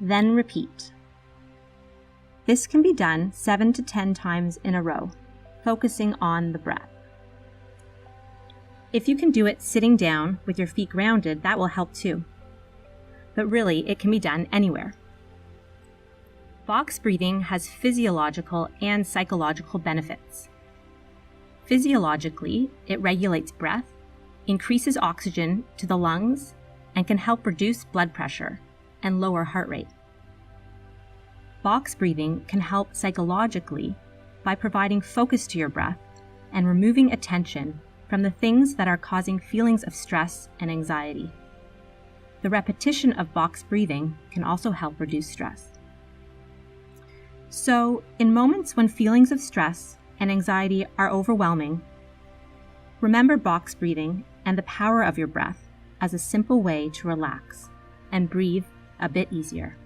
Then repeat. This can be done 7 to 10 times in a row, focusing on the breath. If you can do it sitting down with your feet grounded, that will help too. But really, it can be done anywhere. Box breathing has physiological and psychological benefits. Physiologically, it regulates breath, increases oxygen to the lungs, and can help reduce blood pressure and lower heart rate. Box breathing can help psychologically by providing focus to your breath and removing attention from the things that are causing feelings of stress and anxiety. The repetition of box breathing can also help reduce stress. So, in moments when feelings of stress and anxiety are overwhelming, remember box breathing and the power of your breath as a simple way to relax and breathe a bit easier.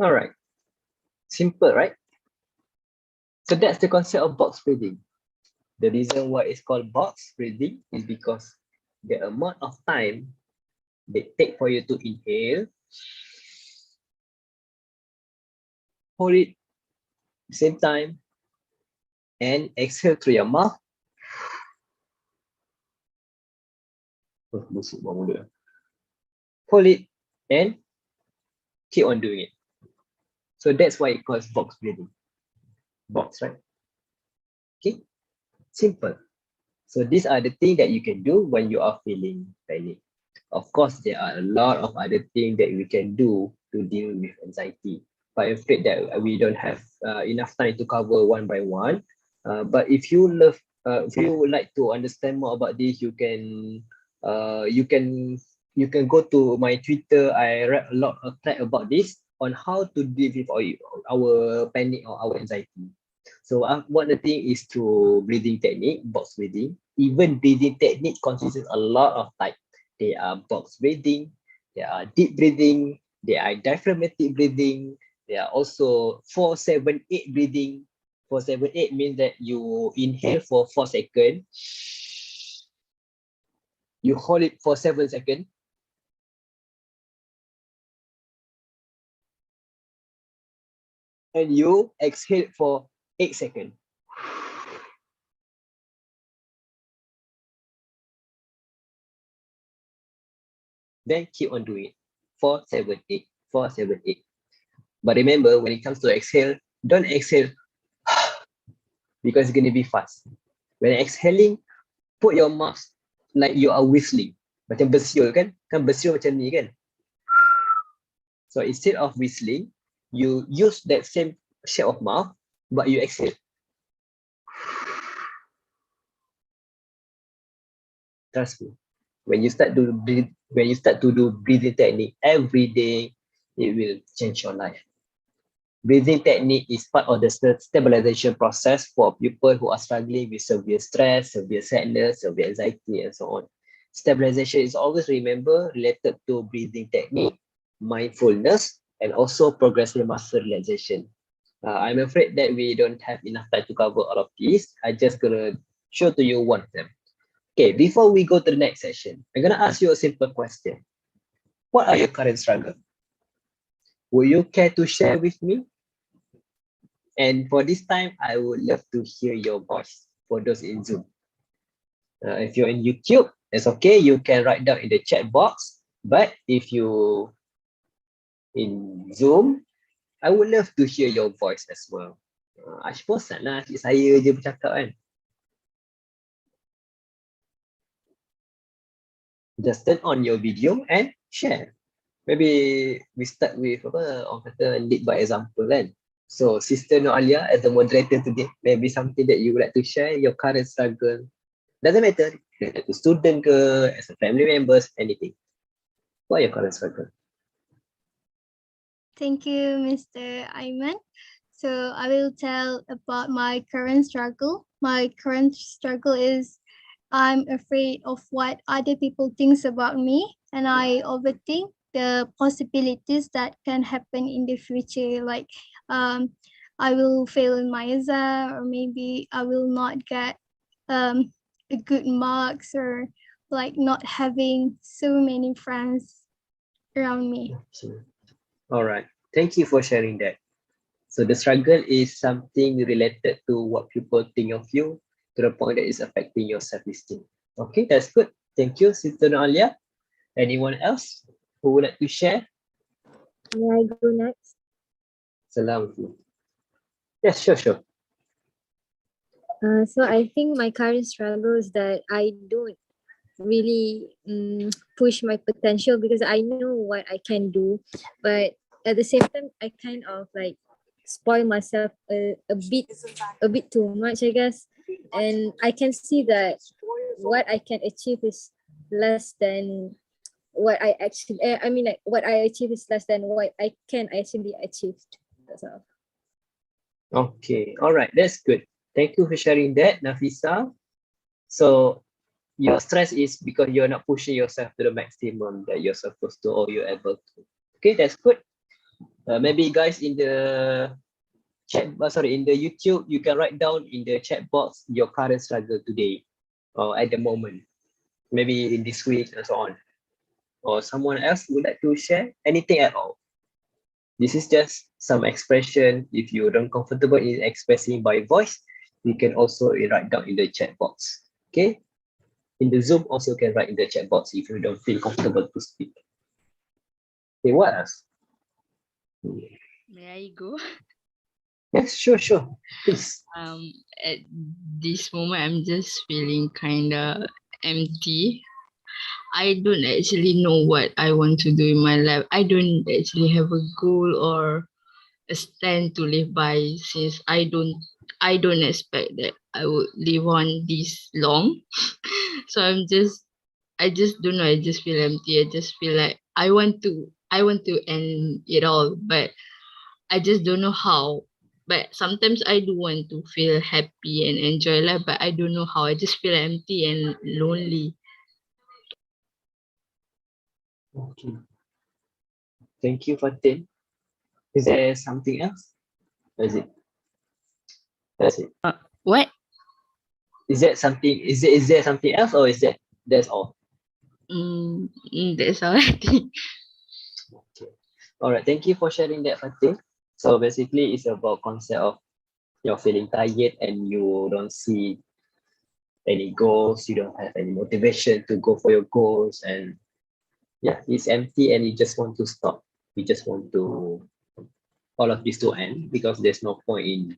All right. Simple, right? So that's the concept of box breathing. The reason why it's called box breathing is because the amount of time they take for you to inhale, hold it at the same time, and exhale through your mouth. Hold it and keep on doing it. So that's why it calls box breathing. Box, right? Okay, simple. So these are the things that you can do when you are feeling panic. Of course, there are a lot of other things that we can do to deal with anxiety. But I'm afraid that we don't have enough time to cover one by one. But if you would like to understand more about this, you can go to my Twitter. I write a lot of thread about this on how to deal with our panic or our anxiety. So one of the thing is through breathing technique, box breathing. Even breathing technique consists a lot of types. They are box breathing, they are deep breathing, they are diaphragmatic breathing, they are also 4-7-8 breathing. 4-7-8 means that you inhale for 4 seconds, you hold it for 7 seconds, and you exhale for 8 seconds. Then keep on doing it. 4-7-8, 4-7-8. But remember, when it comes to exhale, don't exhale because it's going to be fast. When exhaling, put your mouth like you are whistling. Macam bersiul kan? Kan bersiul macam ni kan? So instead of whistling, you use that same shape of mouth, but you exhale. Trust me. When you start to do breathing technique every day, it will change your life. Breathing technique is part of the stabilization process for people who are struggling with severe stress, severe sadness, severe anxiety, and so on. Stabilization is always, remember, related to breathing technique, mindfulness, and also progressive muscle relaxation. I'm afraid that we don't have enough time to cover all of these. I'm just gonna show to you one of them. Okay, before we go to the next session, I'm gonna ask you a simple question. What are your current struggles? Will you care to share with me? And for this time, I would love to hear your voice for those in Zoom. If you're in YouTube, it's okay. You can write down in the chat box. But if you in Zoom, I would love to hear your voice as well. Ash bosan lah saya je bercakap kan. Just turn on your video and share. Maybe we start with orang kata lead by example kan. So Sister Noalia as the moderator today, maybe something that you would like to share, your current struggle. Doesn't matter, related to student ke, as a family members, anything. What are your current struggle? Thank you, Mr. Aiman. So I will tell about my current struggle. My current struggle is I'm afraid of what other people think about me, and I overthink the possibilities that can happen in the future. Like I will fail in my exam, or maybe I will not get a good marks, or like not having so many friends around me. All right, thank you for sharing that. So the struggle is something related to what people think of you to the point that it's affecting your self-esteem. Okay, that's good. Thank you, Sister Noalia. Anyone else who would like to share? May I go next? Salam. Yes, sure. So I think my current struggle is that I don't really push my potential because I know what I can do, but at the same time I kind of like spoil myself a bit too much, I guess, and I can see that what I can achieve is less than what I actually like what I achieve is less than what I can actually achieve. That's all. Okay, all right, that's good. Thank you for sharing that, Nafisa. So your stress is because you're not pushing yourself to the maximum that you're supposed to or you're able to. Okay, that's good. Maybe guys in the chat, in the YouTube, you can write down in the chat box your current struggle today or at the moment, maybe in this week and so on. Or someone else would like to share anything at all. This is just some expression. If you're uncomfortable in expressing by voice, you can also write down in the chat box. Okay. In the Zoom, also can write in the chat box if you don't feel comfortable to speak. Okay, what else? May I go? Yes, sure. Please. At this moment, I'm just feeling kind of empty. I don't actually know what I want to do in my life. I don't actually have a goal or a stand to live by, since I don't expect that I would live on this long. So I just don't know. I just feel empty. I just feel like I want to end it all, but I just don't know how. But sometimes I do want to feel happy and enjoy life, but I don't know how. I just feel empty and lonely. Okay. Thank you, Fatin. Is there something else? That's it. What? Is there something else, or that's all? That's all I think. Okay. All right. Thank you for sharing that, Fatin. So basically, it's about concept of you're feeling tired and you don't see any goals, you don't have any motivation to go for your goals, and yeah, it's empty and you just want to stop. You just want to all of this to end because there's no point in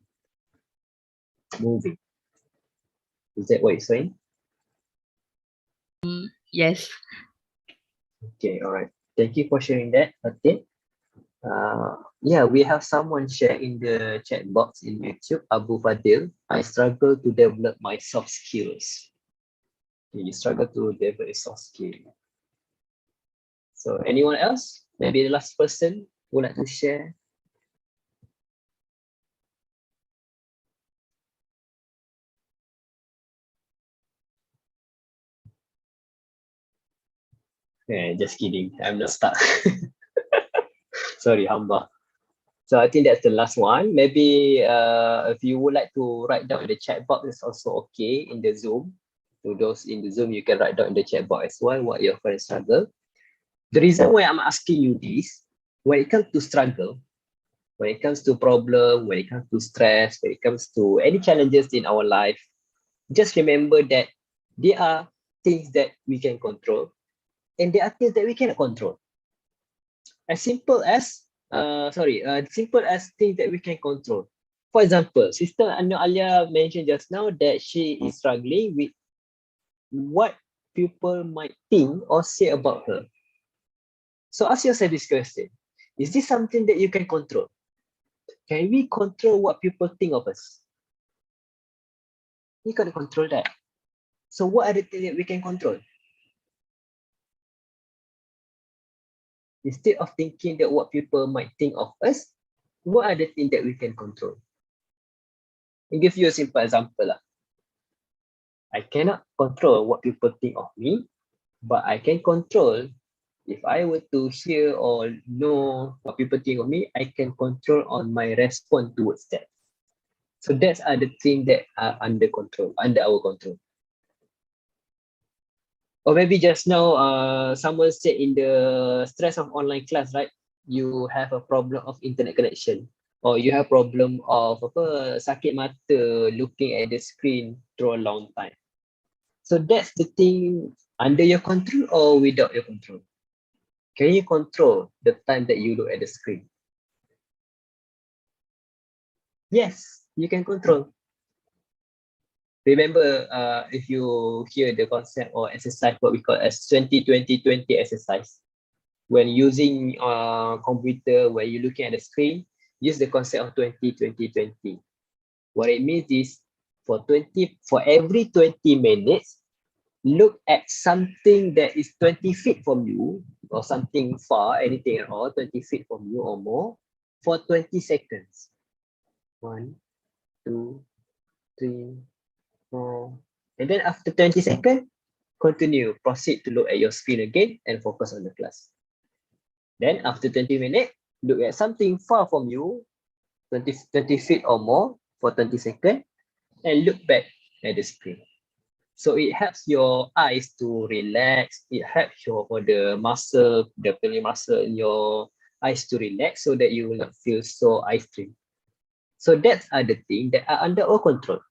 moving. Is that what you're saying? Yes. Okay, all right. Thank you for sharing that, Fatin. Yeah, we have someone share in the chat box in YouTube, Abu Fadil. I struggle to develop my soft skills. You struggle to develop a soft skill. So anyone else? Maybe the last person would like to share. Just kidding. I'm not stuck. Sorry, Hamba. So I think that's the last one. Maybe if you would like to write down in the chat box, it's also okay in the Zoom To those in the Zoom, you can write down in the chat box as well what your current struggle. The reason why I'm asking you this, when it comes to struggle, when it comes to problem, when it comes to stress, when it comes to any challenges in our life, just remember that there are things that we can control and there are things that we cannot control. As simple as simple as things that we can control. For example, Sister Alia mentioned just now that she is struggling with what people might think or say about her. So ask yourself this question. Is this something that you can control? Can we control what people think of us? We can't control that. So what are the things that we can control? Instead of thinking that what people might think of us, what are the things that we can control? I'll give you a simple example. I cannot control what people think of me, but I can control. If I were to hear or know what people think of me, I can control on my response towards that. So that's are the things that are under our control. Or maybe just now, someone said in the stress of online class, right? You have a problem of internet connection, or you have problem of sakit mata looking at the screen through a long time. So that's the thing under your control or without your control. Can you control the time that you look at the screen? Yes, you can control. Remember, if you hear the concept or exercise, what we call as 20-20-20 exercise. When using computer, when you're looking at the screen, use the concept of 20-20-20. What it means is for every 20 minutes, look at something that is 20 feet from you or something far, anything at all, 20 feet from you or more for 20 seconds. 1, 2, 3, 4. And then after 20 seconds, proceed to look at your screen again and focus on the class. Then after 20 minutes, look at something far from you, 20 feet or more for 20 seconds, and look back at the screen. So it helps your eyes to relax. It helps the muscle, the pelvic muscle in your eyes to relax so that you will not feel so eye strain. So that's are the things that are under our control.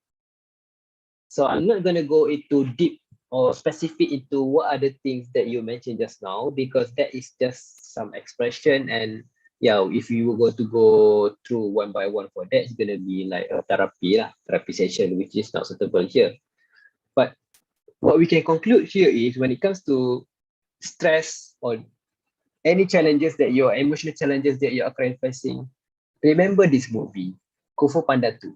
So I'm not going to go into deep or specific into what are the things that you mentioned just now, because that is just some expression. And yeah, if you were going to go through one by one for that, it's going to be like a therapy session, which is not suitable here. But what we can conclude here is when it comes to stress or any challenges that your emotional challenges that you are currently facing, remember this movie, Kung Fu Panda 2.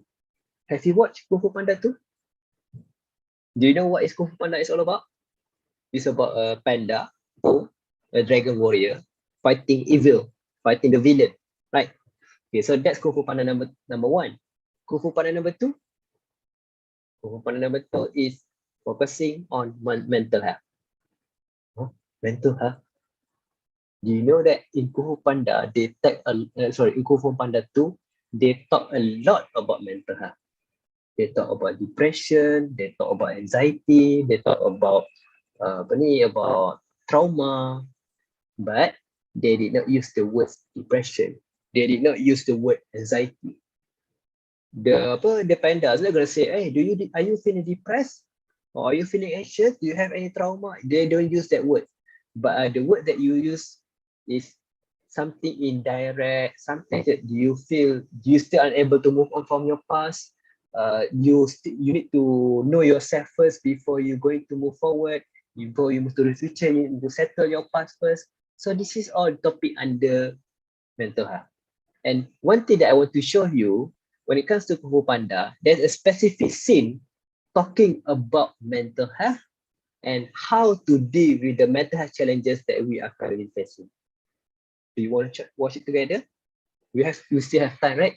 Have you watched Kung Fu Panda 2? Do you know what is Kung Fu Panda is all about? It's about a panda, a dragon warrior, fighting evil, fighting the villain, right? Okay, so that's Kung Fu Panda number 1. Kung Fu Panda number 2. Kung Fu Panda number 2 is focusing on mental health. Mental health. Do you know that in Kung Fu Panda, in Kung Fu Panda 2, they talk a lot about mental health. They talk about depression, they talk about anxiety, they talk about about trauma, but they did not use the word depression. They did not use the word anxiety. The pandas are gonna say, hey, are you feeling depressed? Or are you feeling anxious? Do you have any trauma? They don't use that word. But the word that you use is something indirect, something that you still unable to move on from your past. You need to know yourself first before you're going to move forward. Before you move to the future, you need to settle your past first. So this is all topic under mental health. And one thing that I want to show you, when it comes to Kung Fu Panda, there's a specific scene talking about mental health and how to deal with the mental health challenges that we are currently facing. Do you want to watch it together? We still have time, right?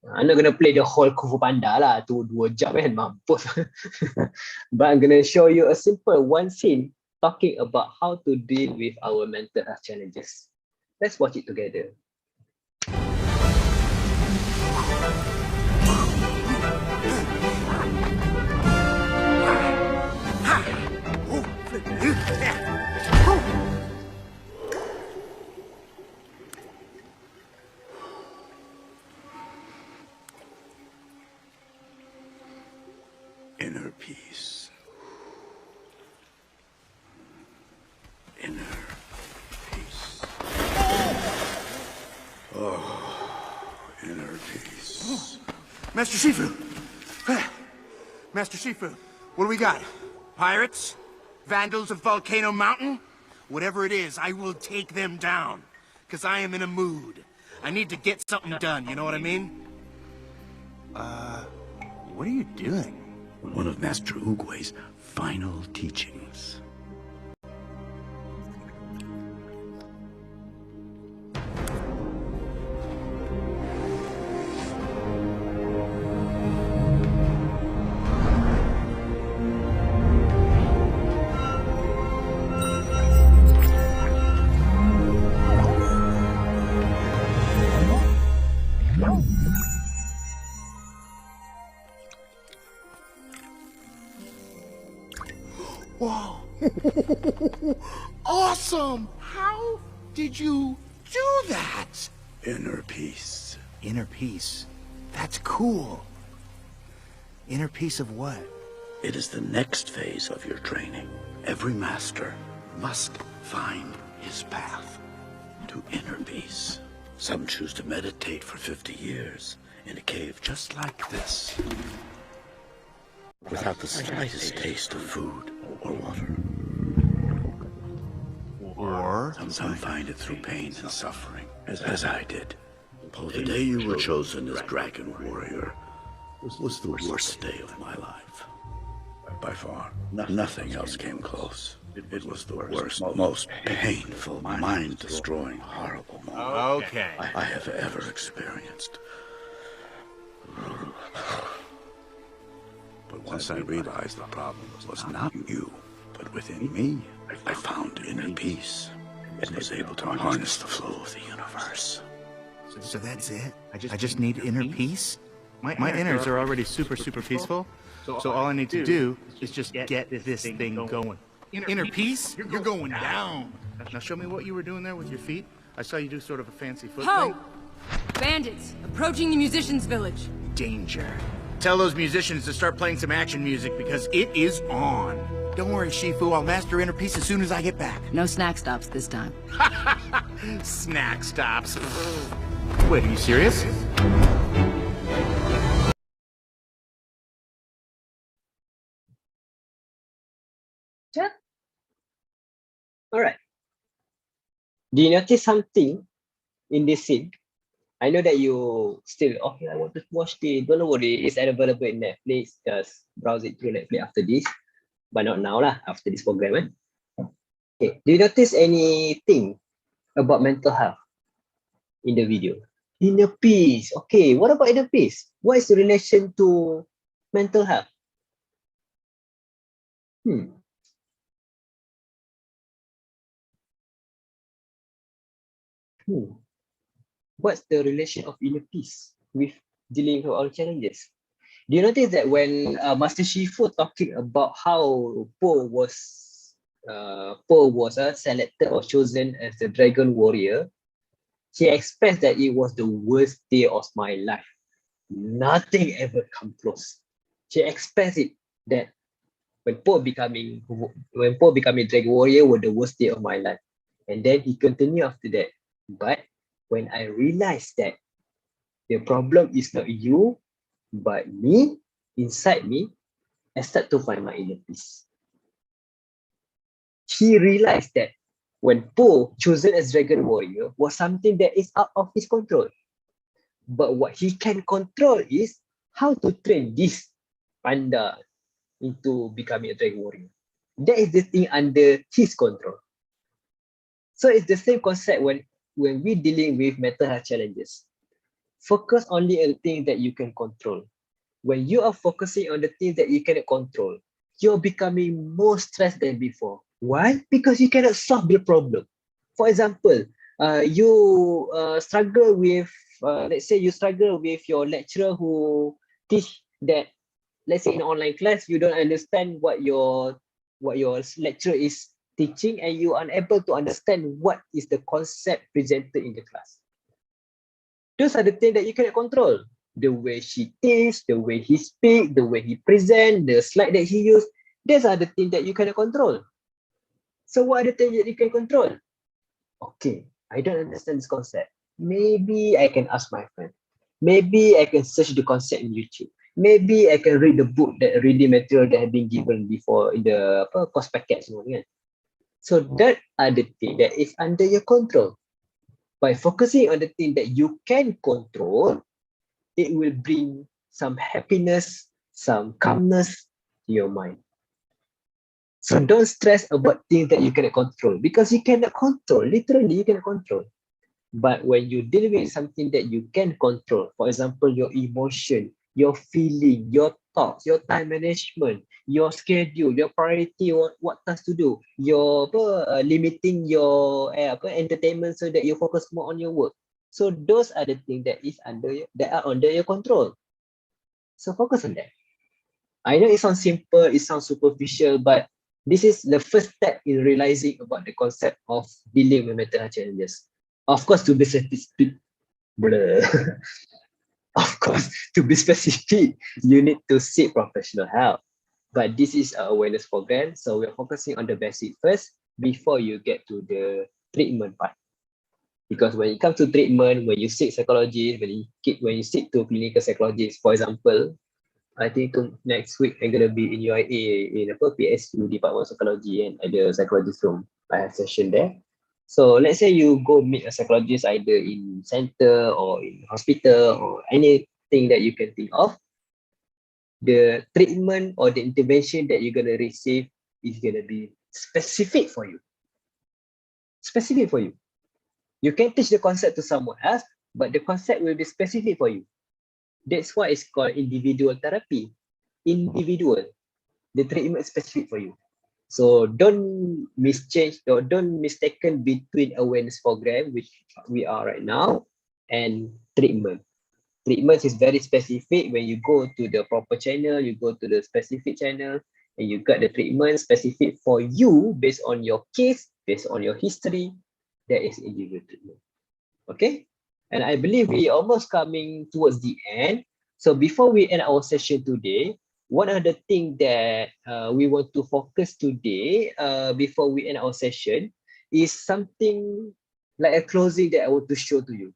I'm not gonna play the whole Kung Fu Panda lah, tu 2 jam kan, mampus. But I'm gonna show you a simple one scene talking about how to deal with our mental health challenges. Let's watch it together. Ha! Inner peace. Inner peace. Oh, inner peace. Master Shifu! Master Shifu, what do we got? Pirates? Vandals of Volcano Mountain? Whatever it is, I will take them down. Because I am in a mood. I need to get something done, you know what I mean? What are you doing? One of Master Oogway's final teachings. Whoa! Awesome! How did you do that? Inner peace. Inner peace. That's cool. Inner peace of what? It is the next phase of your training. Every master must find his path to inner peace. Some choose to meditate for 50 years in a cave just like this, without the slightest taste of food or water. Or? Some find it through pain and suffering, as I did. The day you were chosen as Dragon Warrior was the worst day of my life. By far, nothing else came close. It was the worst, most painful, mind-destroying, horrible moment Okay. I have ever experienced. But once I realized the problem was not you, but within me, I found inner peace and was able to harness the flow of the universe. So that's it? I just need inner peace? My innards are already super peaceful, so all I need to do is just get this thing going. Inner peace? You're going down. Now show me what you were doing there with your feet. I saw you do sort of a fancy foot thing. Ho! Bandits, approaching the musician's village. Danger. Tell those musicians to start playing some action music because it is on. Don't worry, Shifu, I'll master inner peace as soon as I get back. No snack stops this time. Snack stops. Wait, are you serious? Chat. Alright. Do you notice something in this scene? I know that you still, okay, I want to watch this. Don't worry, it's available in Netflix. Just browse it through Netflix after this. But not now lah, after this program. Okay. Do you notice anything about mental health in the video? Inner peace. Okay, what about inner peace? What is the relation to mental health? What's the relation of inner peace with dealing with all challenges? Do you notice that when Master Shifu talking about how Po was selected or chosen as the Dragon Warrior, he expressed that it was the worst day of my life. Nothing ever come close. She expressed it that when Po becoming Dragon Warrior was the worst day of my life. And then he continued after that. But when I realized that the problem is not you, but me, inside me, I start to find my inner peace. He realized that when Po chosen as Dragon Warrior was something that is out of his control. But what he can control is how to train this panda into becoming a Dragon Warrior. That is the thing under his control. So it's the same concept when we're dealing with mental health challenges. Focus only on things that you can control. When you are focusing on the things that you cannot control, you're becoming more stressed than before. Why? Because you cannot solve the problem. For example, you struggle with, let's say you struggle with your lecturer who teach that, let's say in online class, you don't understand what your lecturer is teaching and you are unable to understand what is the concept presented in the class. Those are the things that you cannot control. The way she thinks, the way he speaks, the way he presents, the slide that he uses, these are the things that you cannot control. So what are the things that you can control? Okay, I don't understand this concept. Maybe I can ask my friend. Maybe I can search the concept in YouTube. Maybe I can read the book, that reading material that have been given before in the course packet semua kan. So that are the things that is under your control. By focusing on the thing that you can control, it will bring some happiness, some calmness to your mind. So don't stress about things that you cannot control, because you cannot control, literally you cannot control. But when you deal with something that you can control, for example, your emotion, your feeling, your thoughts, your time management, your schedule, your priority, what tasks to do, your limiting your entertainment so that you focus more on your work. So those are the things that are under your control. So focus on that. I know it sounds simple, it sounds superficial, but this is the first step in realizing about the concept of dealing with mental health challenges. Of course, to be specific, of course, to be specific, you need to seek professional help. But this is an awareness program, so we're focusing on the basic first before you get to the treatment part. Because when it comes to treatment, when you seek psychology, when you seek to clinical psychologist, for example, I think next week I'm gonna be in UIA in PSU Department of Psychology and at the psychologist room. I have session there. So let's say you go meet a psychologist either in center or in hospital or anything that you can think of. The treatment or the intervention that you're gonna receive is gonna be specific for you. Specific for you. You can teach the concept to someone else, but the concept will be specific for you. That's why it's called individual therapy. Individual. The treatment is specific for you. So don't mistaken between awareness program, which we are right now, and treatment. Treatment is very specific. When you go to the proper channel, you go to the specific channel, and you got the treatment specific for you based on your case, based on your history. That is individual treatment. Okay? And I believe we are almost coming towards the end. So before we end our session today, one of the things that we want to focus today before we end our session is something like a closing that I want to show to you.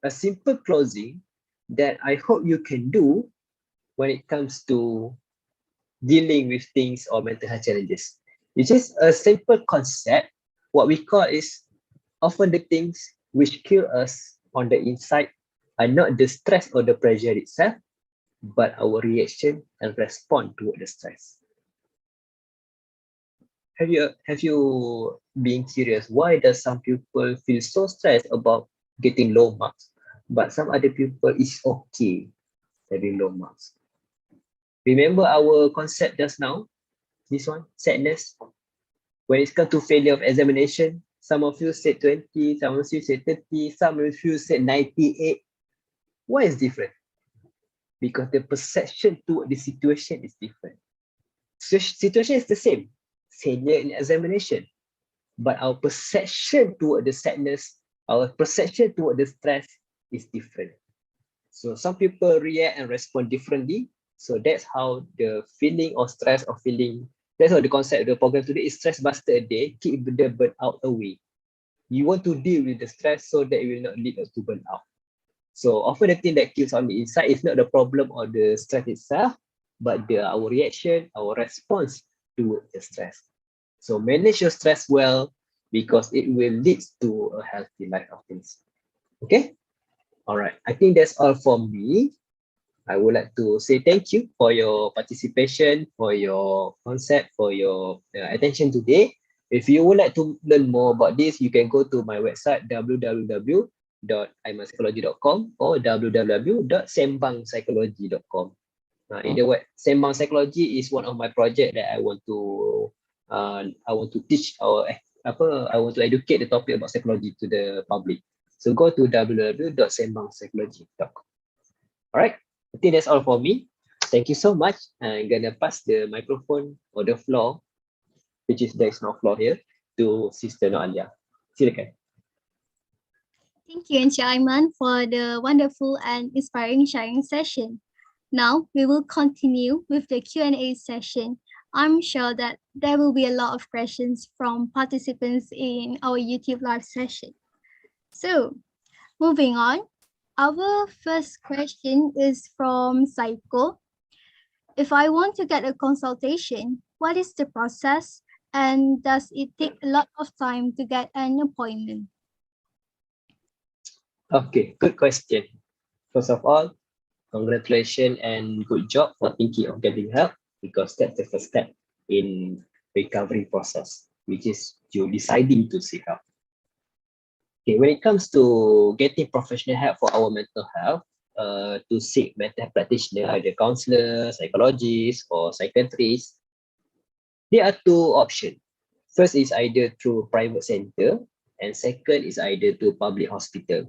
A simple closing that I hope you can do when it comes to dealing with things or mental health challenges. It's just a simple concept. What we call is often the things which kill us on the inside are not the stress or the pressure itself, but our reaction and response toward the stress. Have you been curious why does some people feel so stressed about getting low marks, but some other people is okay having low marks? Remember our concept just now? This one, sadness. When it comes to failure of examination, some of you said 20, some of you said 30, some of you said 98. Why is different? Because the perception toward the situation is different. Situation is the same, failure in examination, but our perception toward the sadness, our perception toward the stress is different. So some people react and respond differently. So that's how the feeling of stress or feeling, that's how the concept of the program today is stress buster a day, keep the burnout away. You want to deal with the stress so that it will not lead us to burnout. So often the thing that kills on the inside is not the problem or the stress itself, but our reaction, our response to the stress. So manage your stress well because it will lead to a healthy life of things. Okay? All right. I think that's all from me. I would like to say thank you for your participation, for your concept, for your attention today. If you would like to learn more about this, you can go to my website www.imanpsychology.com or www.sembangpsychology.com. In the web, Sembang Psychology is one of my project that I want to teach I want to educate the topic about psychology to the public. So go to www.sembangpsychology.com. All right. I think that's all for me. Thank you so much. I'm gonna pass the microphone or the floor, which is there's no floor here, to Sister Noalia. Silakan. Thank you, Encik Aiman, for the wonderful and inspiring sharing session. Now we will continue with the Q&A session. I'm sure that there will be a lot of questions from participants in our YouTube live session. So, moving on, our first question is from Psycho. If I want to get a consultation, what is the process and does it take a lot of time to get an appointment? Okay, good question. First of all, congratulations and good job for thinking of getting help, because that's the first step in recovery process, which is you deciding to seek help. Okay, when it comes to getting professional help for our mental health, to seek mental health practitioner, either counselor, psychologist, or psychiatrist, there are two options. First is either through private center, and second is either to public hospital.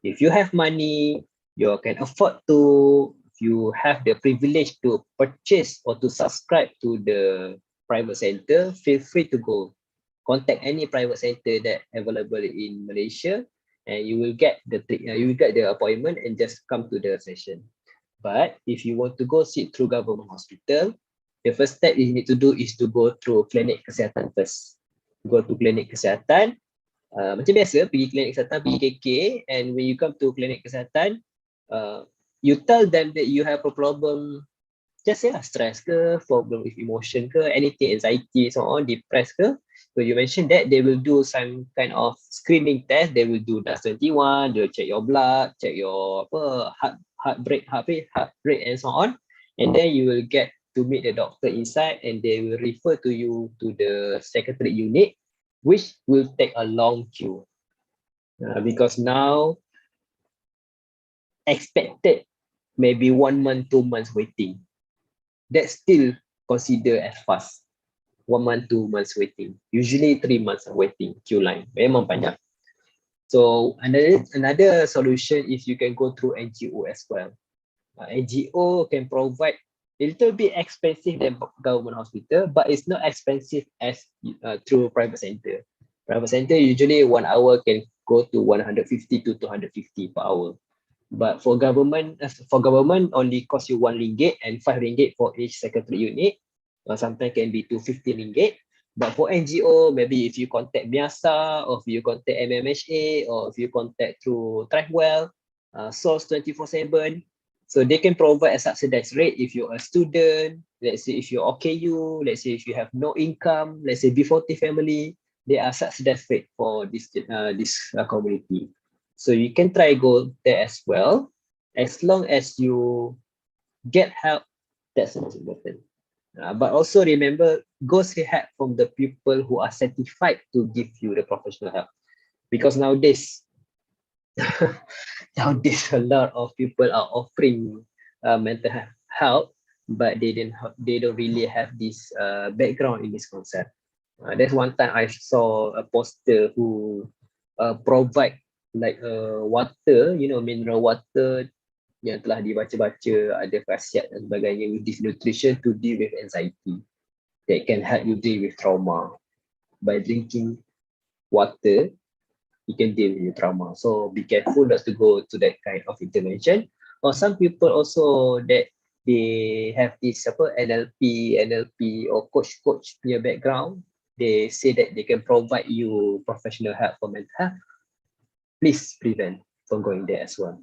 If you have money, you can afford to, if you have the privilege to purchase or to subscribe to the private center, feel free to go. Contact any private center that available in Malaysia, and you will get the appointment and just come to the session. But if you want to go sit through government hospital, the first step you need to do is to go through klinik kesihatan first. Go to klinik kesihatan. Macam biasa, pergi klinik kesihatan, pergi KK, and when you come to klinik kesihatan, you tell them that you have a problem, just say lah, stress ke, problem with emotion ke, anything, anxiety, so on, depressed ke. So you mentioned that they will do some kind of screening test. They will do DAS21, they will check your blood, check your heart rate, and so on. And then you will get to meet the doctor inside, and they will refer to you to the psychiatric unit, which will take a long queue. Because now expected maybe 1 month, 2 months waiting. That's still considered as fast. 1 month, 2 months waiting. Usually 3 months of waiting, queue line. Memang panjang. So another solution is you can go through NGO as well. NGO can provide a little bit expensive than government hospital, but it's not expensive as through private center. Private center usually 1 hour can go to 150 to 250 per hour. But for government only cost you RM1 and RM5 for each psychiatric unit. Sometimes can be to RM15. But for NGO, maybe if you contact MIASA, or if you contact MMHA, or if you contact through TribeWell, Source 24/7, so they can provide a subsidized rate if you're a student. Let's say if you're OKU, let's say if you have no income, let's say B40 family, they are subsidized rate for this community. So you can try go there as well, as long as you get help. That's most important. But also remember, go seek help from the people who are certified to give you the professional help, because nowadays a lot of people are offering mental health help, but they don't really have this background in this concept. There's one time I saw a poster who provide like water, mineral water yang telah dibaca-baca, ada khasiat dan sebagainya with this nutrition to deal with anxiety, that can help you deal with trauma. By drinking water, you can deal with your trauma. So be careful not to go to that kind of intervention. Or some people also that they have this NLP or coach punya background, they say that they can provide you professional help for mental health. Please prevent from going there as well,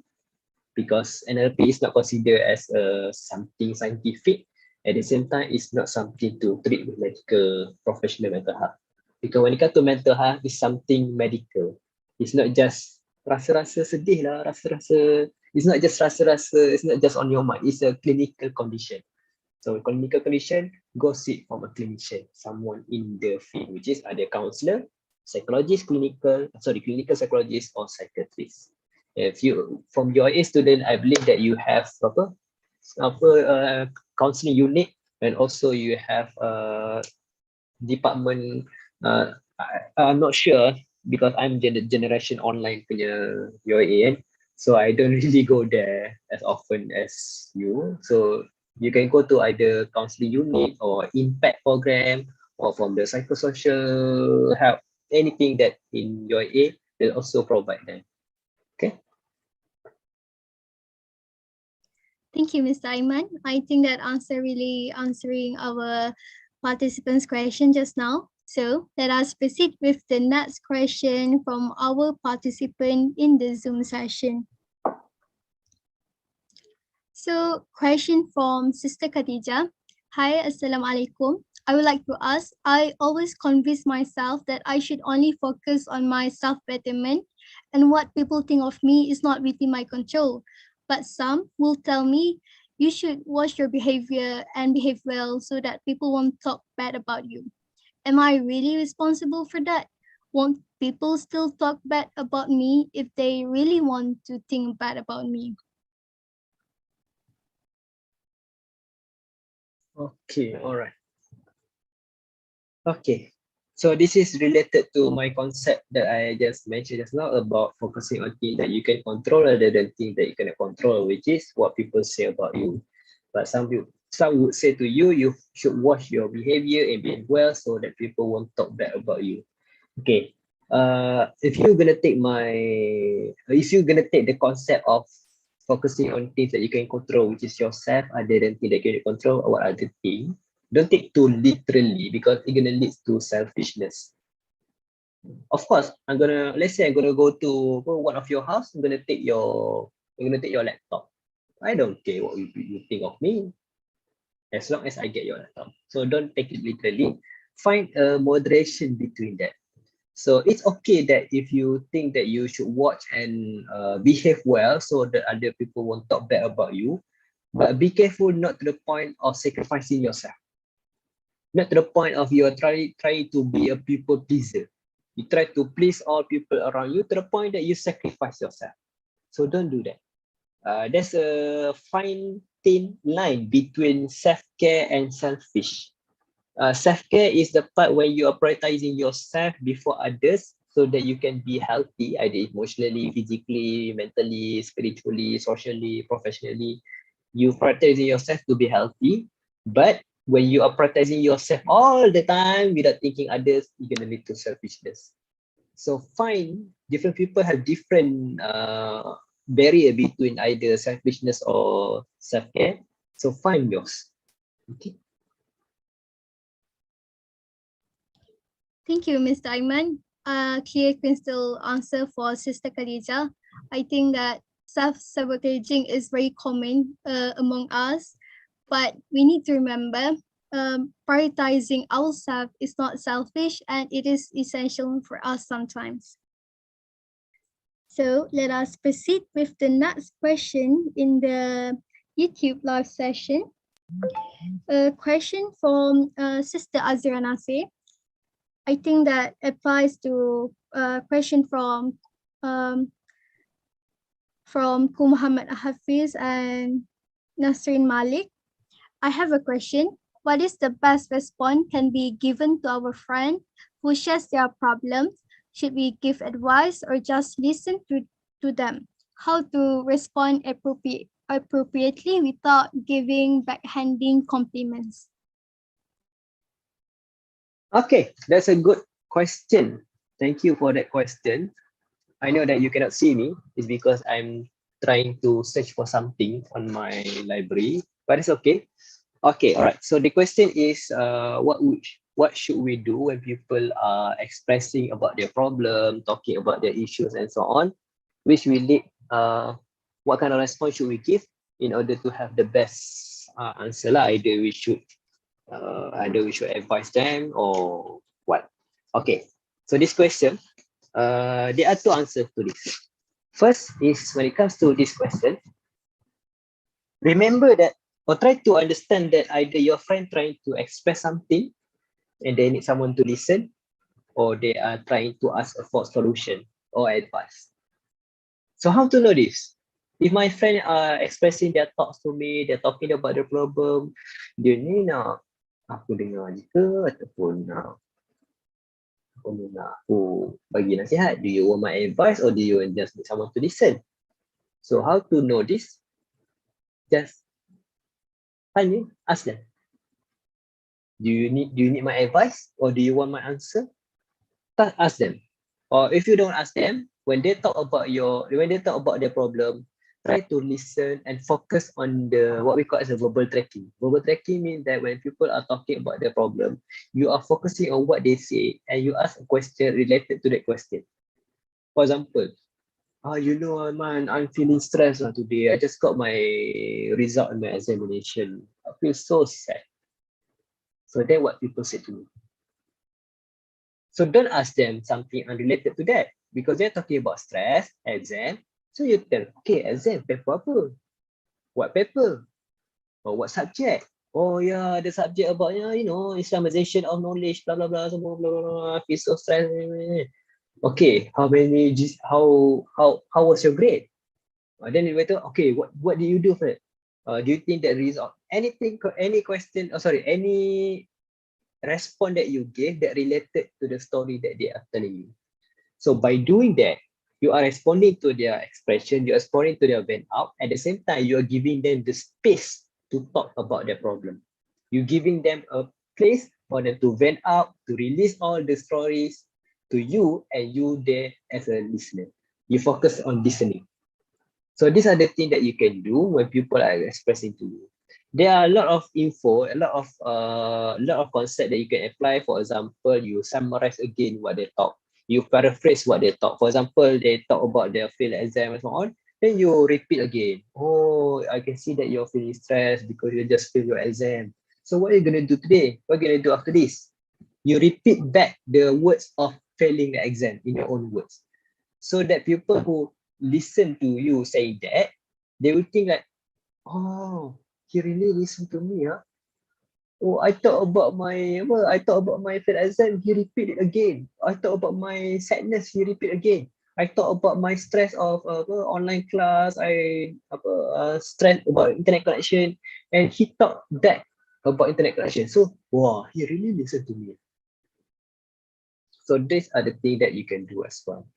because NLP is not considered as something scientific. At the same time, it's not something to treat with medical professional mental health. Because when it comes to mental health, it's something medical. It's not just rasa-rasa sedih lah, it's not just rasa-rasa, it's not just on your mind, it's a clinical condition. So clinical condition, go seek from a clinician, someone in the field, which is either counselor, psychologist, clinical psychologist, or psychiatrist. If you, from your student, I believe that you have counseling unit, and also you have a department. I'm not sure, because I'm generation online punya UAE, so I don't really go there as often as you. So you can go to either counseling unit or impact program, or from the psychosocial help, anything that in UAE, they'll also provide them. Thank you, Mr. Aiman. I think that answer really answering our participants' question just now. So let us proceed with the next question from our participant in the Zoom session. So question from Sister Khadija. Hi, Assalamualaikum. I would like to ask, I always convince myself that I should only focus on my self-betterment and what people think of me is not within my control. But some will tell me you should watch your behavior and behave well so that people won't talk bad about you. Am I really responsible for that? Won't people still talk bad about me if they really want to think bad about me? Okay, all right. Okay, so this is related to my concept that I just mentioned just now about focusing on things that you can control rather than things that you cannot control, which is what people say about you. But some would say to you, you should watch your behavior and behave well so that people won't talk bad about you. Okay, if you're gonna take the concept of focusing on things that you can control, which is yourself, other than things that you can control, or what other thing, don't take too literally because it's gonna lead to selfishness. Of course, let's say I'm gonna go to one of your house, I'm gonna take your laptop. I don't care what you think of me, as long as I get your laptop. So don't take it literally. Find a moderation between that. So it's okay that if you think that you should watch and behave well so that other people won't talk bad about you, but be careful not to the point of sacrificing yourself. Not to the point of you are trying to be a people pleaser. You try to please all people around you to the point that you sacrifice yourself. So don't do that. There's a fine thin line between self-care and selfish. Self-care is the part where you are prioritizing yourself before others so that you can be healthy, either emotionally, physically, mentally, spiritually, socially, professionally. You prioritizing yourself to be healthy, but when you are prioritizing yourself all the time without thinking others, you're gonna lead to selfishness. So different people have different barrier between either selfishness or self-care. So find yours. Okay. Thank you, Mr. Aiman. Clear crystal answer for Sister Khadija. I think that self-sabotaging is very common among us, but we need to remember prioritizing ourselves is not selfish and it is essential for us sometimes. So let us proceed with the next question in the YouTube live session. A question from Sister Azira Nasir. I think that applies to a question from Ku Muhammad Hafiz and Nasrin Malik. I have a question. What is the best response can be given to our friend who shares their problems? Should we give advice or just listen to them? How to respond appropriately without giving backhanding compliments? Okay, that's a good question. Thank you for that question. I know that you cannot see me. It's because I'm trying to search for something on my library, but it's okay. Okay, all right. So the question is, what should we do when people are expressing about their problem, talking about their issues, and so on? Which will lead, what kind of response should we give in order to have the best answer lah? Either we should advise them or what? Okay. So this question, there are two answers to this. First is when it comes to this question, remember that or try to understand that either your friend trying to express something and they need someone to listen, or they are trying to ask for solution or advice. So how to know this? If my friend are expressing their thoughts to me, they're talking about the problem, dia ni nak aku dengar je ke ataupun nak aku bagi nasihat? Do you want my advice or do you just need someone to listen? So how to know this? Just tanya, ask them. Do you need my advice or do you want my answer? Ask them. Or if you don't ask them, when they talk about their problem, try to listen and focus on the what we call as a verbal tracking. Verbal tracking means that when people are talking about their problem, you are focusing on what they say and you ask a question related to that question. For example, man, I'm feeling stressed today. I just got my result in my examination. I feel so sad. So that's what people say to me. So don't ask them something unrelated to that because they're talking about stress, exam. So you tell, okay, exam, paper apa? What paper? Or what subject? Oh yeah, the subject about, Islamization of knowledge, blah, blah, blah, blah, blah, blah, blah. I feel so stressed. Okay, how was your grade? Then you better, okay, what did you do for it? Do you think that result, any question, any response that you gave that related to the story that they are telling you? So by doing that, you are responding to their expression, you're responding to their vent out. At the same time, you are giving them the space to talk about their problem. You're giving them a place for them to vent out, to release all the stories to you, and you there as a listener. You focus on listening. So these are the things that you can do when people are expressing to you. There are a lot of info, a lot of concept that you can apply. For example, you summarize again what they talk. You paraphrase what they talk. For example, they talk about their failed exam and so on. Then you repeat again. Oh, I can see that you're feeling stressed because you just failed your exam. So what are you going to do today? What are you going to do after this? You repeat back the words of failing the exam in your own words. So that people who listen to you saying that, they will think like, oh, he really listened to me, huh? Oh, I thought about my failed exam, he repeat it again. I thought about my sadness, he repeat again. I thought about my stress of online class, stress about internet connection, and he thought that about internet connection. So, wow, he really listened to me. So these are the things that you can do as well.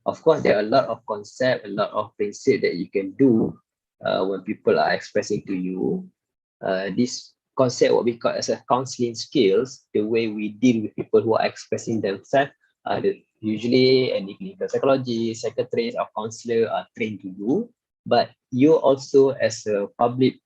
Of course, there are a lot of concepts, a lot of principles that you can do when people are expressing to you. This concept, what we call as a counseling skills, the way we deal with people who are expressing themselves, usually any clinical psychologist, psychiatrist, or counselor are trained to do. But you also, as a public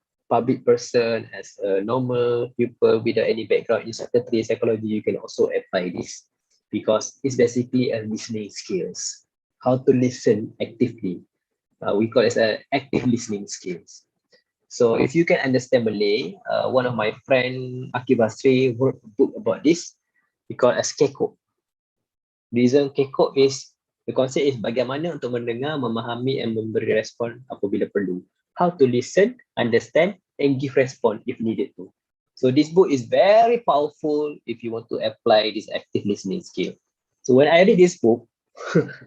person, as a normal people without any background in psychiatry, psychology, you can also apply this because it's basically a listening skills. How to listen actively. We call it as active listening skills. So if you can understand Malay, one of my friend Akib Basri wrote a book about this. We call it as kekok. The reason kekok is, the concept is bagaimana untuk mendengar, memahami, and memberi respon apabila perlu. How to listen, understand, and give response if needed to. So this book is very powerful if you want to apply this active listening skill. So when I read this book,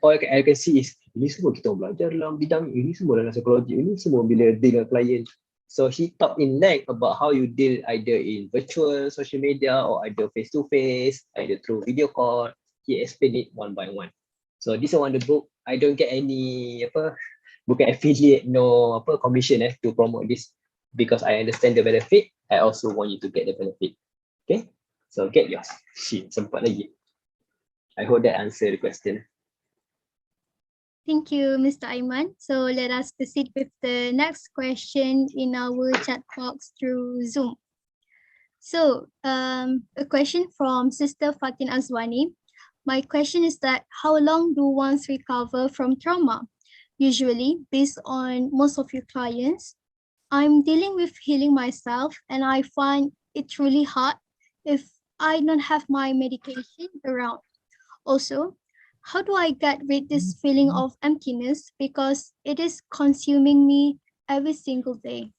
all I can see is, ini semua kita belajar dalam bidang ini, semua dalam psikologi, ini semua bila deal dengan klien. So he talked in length about how you deal either in virtual social media or either face-to-face, either through video call. He explained it one by one. So this is one of the book. I don't get any bukan affiliate, no commission to promote this because I understand the benefit. I also want you to get the benefit. Okay, so get yours. Sempat lagi. I hope that answer the question. Thank you, Mr. Aiman. So let us proceed with the next question in our chat box through Zoom. So a question from Sister Fatin Azwani. My question is that how long do ones recover from trauma? Usually, based on most of your clients, I'm dealing with healing myself and I find it really hard if I don't have my medication around. Also, how do I get rid this feeling of emptiness because it is consuming me every single day?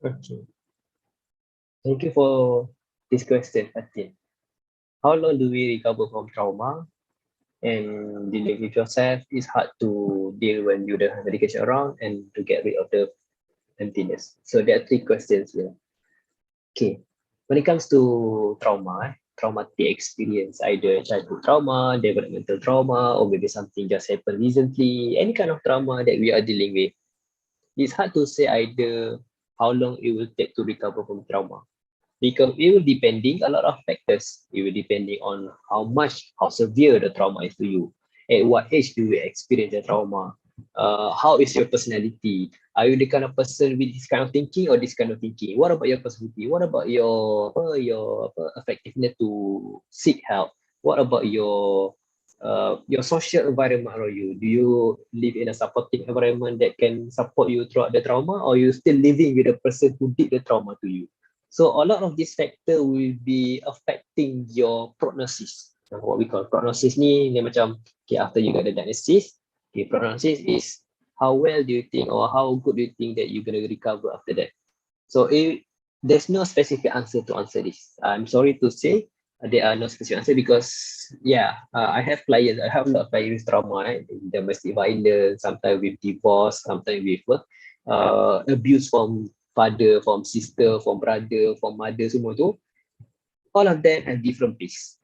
Okay. Thank you for this question, Fatin. How long do we recover from trauma? And dealing with yourself is hard to deal when you don't have medication around and to get rid of the emptiness. So there are 3 questions here. Okay. When it comes to trauma, traumatic experience, either childhood trauma, developmental trauma, or maybe something just happened recently, any kind of trauma that we are dealing with, it's hard to say either how long it will take to recover from trauma. Because it will depending a lot of factors. It will depending on how severe the trauma is to you. At what age do you experience the trauma? How is your personality? Are you the kind of person with this kind of thinking or this kind of thinking? What about your personality? What about your effectiveness to seek help? What about your social environment around you? Do you live in a supporting environment that can support you throughout the trauma, or you still living with the person who did the trauma to you? So a lot of these factors will be affecting your prognosis. What we call prognosis ni macam, okay, after you get the diagnosis, okay, prognosis is how well do you think or how good do you think that you're going to recover after that. So there's no specific answer to answer this. I'm sorry to say there are no specific answer because I have clients, I have a lot of clients with trauma, domestic violence, sometimes with divorce, sometimes with abuse from father, from sister, from brother, from mother, semua tu. All of them have different pace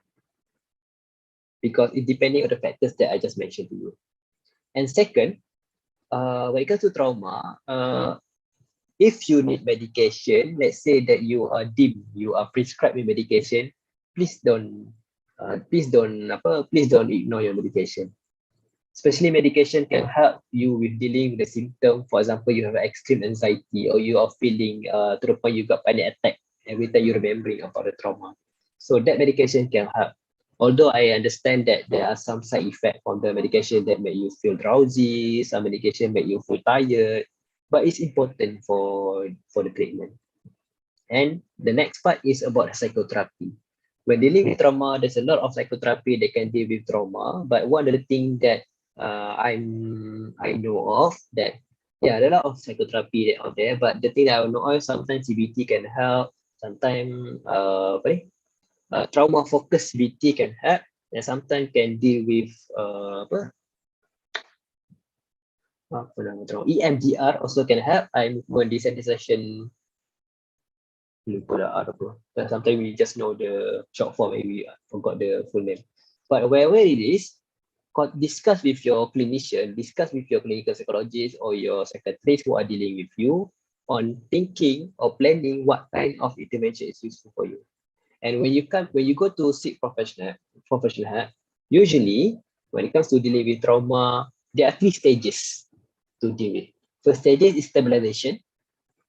because it depending on the factors that I just mentioned to you. And second, when it comes to trauma, if you need medication, let's say that you are deemed, you are prescribed with medication, please don't ignore your medication. Especially medication can help you with dealing with the symptom. For example, you have extreme anxiety or you are feeling to the point you got panic attack every time you're remembering about the trauma. So that medication can help. Although I understand that there are some side effects from the medication that make you feel drowsy, some medication make you feel tired, but it's important for the treatment. And the next part is about psychotherapy. When dealing with trauma, there's a lot of psychotherapy that can deal with trauma. But one of the things that I know of that, there are a lot of psychotherapy out there. But the thing that I know of, sometimes CBT can help. Sometimes trauma focused CBT can help, and sometimes can deal with EMDR also can help. I'm going to desensitization. Sometimes we just know the short form and we forgot the full name. But wherever it is, discuss with your clinician, discuss with your clinical psychologist or your psychiatrist who are dealing with you on thinking or planning what kind of intervention is useful for you. And when you go to seek professional help, usually when it comes to dealing with trauma, there are 3 stages to deal with. First stage is stabilization.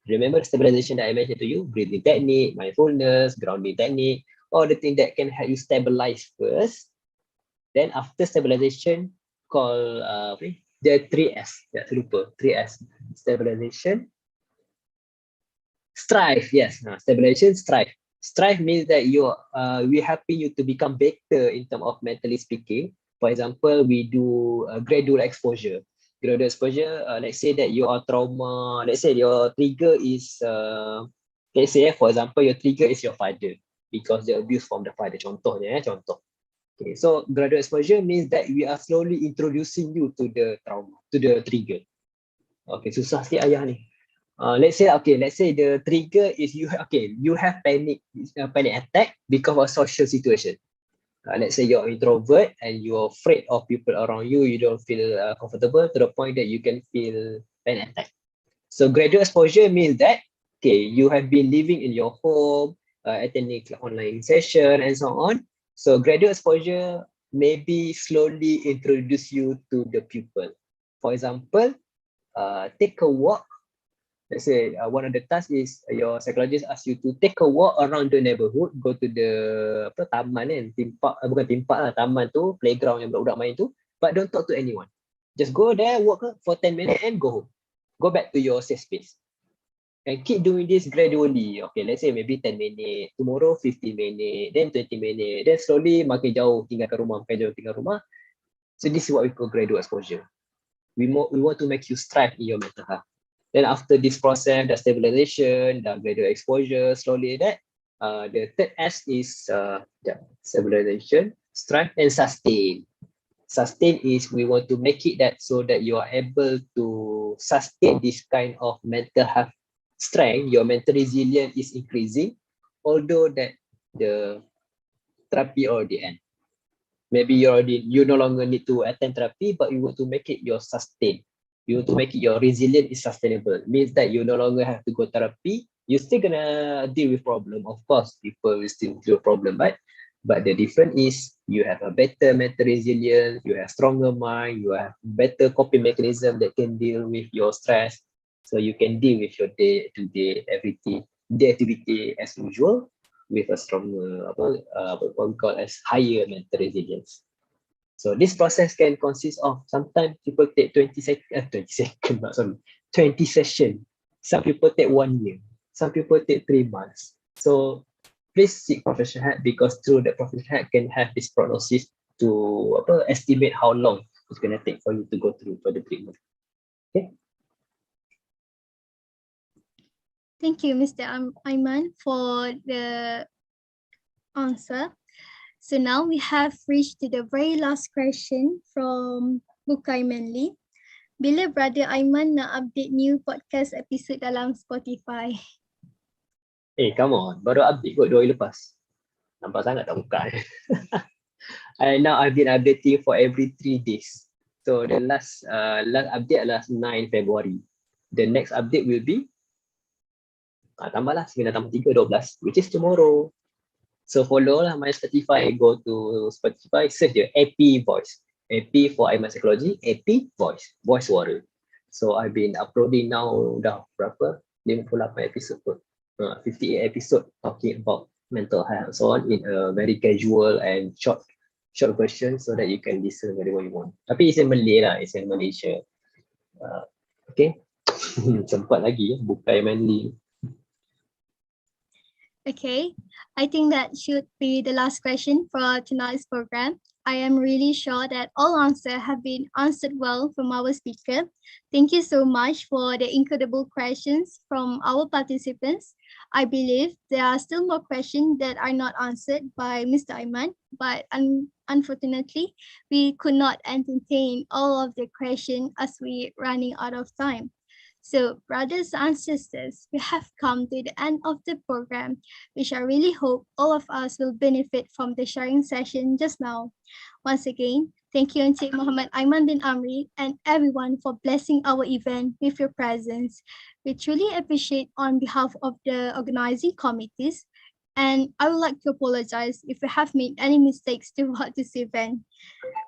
Remember stabilization that I mentioned to you, breathing technique, mindfulness, grounding technique, all the things that can help you stabilize first. Then after stabilization, call the 3S. Yeah, lupa. 3S. Stabilization. Strive, yes. Stabilization, strive. Strive means that we're helping you to become better in terms of mentally speaking. For example, we do a gradual exposure. Gradual exposure, let's say that you are trauma, let's say your trigger is, let's say for example, your trigger is your father because the abuse from the father. Contohnya, contoh. Okay, so gradual exposure means that we are slowly introducing you to the trauma, to the trigger. Okay, susah sikit ayah ni. Let's say the trigger is you have panic attack because of social situation. Let's say you're introvert and you're afraid of people around you, you don't feel comfortable to the point that you can feel panic attack. So gradual exposure means that you have been living in your home, attending online session and so on. So gradual exposure maybe slowly introduce you to the people. For example, take a walk. Let's say one of the tasks is your psychologist asks you to take a walk around the neighborhood, go to the taman kan, bukan timpak lah, taman tu, playground yang budak-budak main tu, but don't talk to anyone. Just go there, walk for 10 minutes and go home. Go back to your safe space. And keep doing this gradually. Okay, let's say maybe 10 minutes, tomorrow 15 minutes, then 20 minutes, then slowly makin jauh tinggalkan rumah, makin jauh tinggal rumah. So this is what we call gradual exposure. We want to make you strive in your mental health. Then after this process, the stabilization, the gradual exposure, slowly that, the third S is stabilization, strive, and sustain. Sustain is we want to make it that so that you are able to sustain this kind of mental health strength, your mental resilience is increasing, although that the therapy already end. Maybe you no longer need to attend therapy, but you want to make it your sustain. You want to make it your resilience is sustainable. Means that you no longer have to go therapy. You're still gonna deal with problem. Of course, people will still deal with problem, but But the difference is you have a better mental resilience, you have stronger mind, you have better coping mechanism that can deal with your stress. So you can deal with your day-to-day, everything, day-to-day as usual with a stronger, what we call as higher mental resilience. So this process can consist of, sometimes people take 20 seconds, not sorry, 20 sessions. Some people take 1 year, some people take 3 months. So please seek professional help, because through the professional help can have this prognosis to estimate how long it's going to take for you to go through for the treatment. Okay. Thank you, Mr. Aiman, for the answer. So now we have reached to the very last question from Bukai Manly. Bila Brother Aiman nak update new podcast episode dalam Spotify? Come on, baru update kot 2 hari lepas. Nampak sangat tak buka. And now I've been updating for every 3 days. So the last update adalah 9 February. The next update will be tambahlah 9 tambah 3, 12, which is tomorrow. So follow lah my Spotify, go to Spotify, search je AP Voice. AP for Aiman Psychology, AP Voice, voice suara. So I've been uploading now dah berapa? 58 episode pun. 58 episode talking about mental health, so on in a very casual and short version, so that you can listen whenever you want. Tapi it's in Malay lah, it's in Malaysia. Okay. Sempat lagi bukai Manly. Okay, I think that should be the last question for tonight's program. I am really sure that all answers have been answered well from our speaker. Thank you so much for the incredible questions from our participants. I believe there are still more questions that are not answered by Mr. Aiman, but unfortunately, we could not entertain all of the questions as we running out of time. So, brothers and sisters, we have come to the end of the program, which I really hope all of us will benefit from the sharing session just now. Once again, thank you Encik Muhammad Aiman bin Amri and everyone for blessing our event with your presence. We truly appreciate on behalf of the organizing committees, and I would like to apologize if we have made any mistakes throughout this event.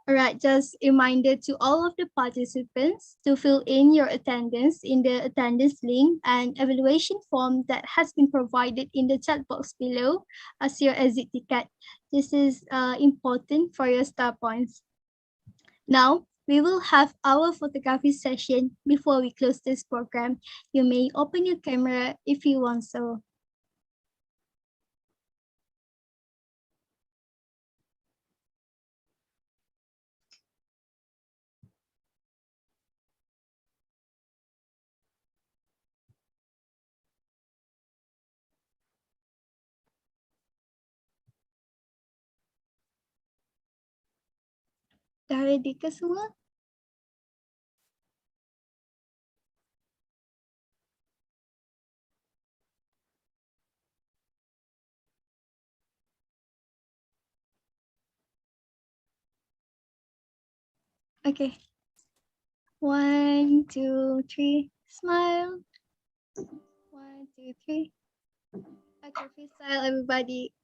All right, just a reminder to all of the participants to fill in your attendance in the attendance link and evaluation form that has been provided in the chat box below as your exit ticket. This is important for your star points. Now, we will have our photography session before we close this program. You may open your camera if you want so. Dah ready ke semua? Okay. 1, 2, 3, smile. 1, 2, 3. Okay, freestyle everybody.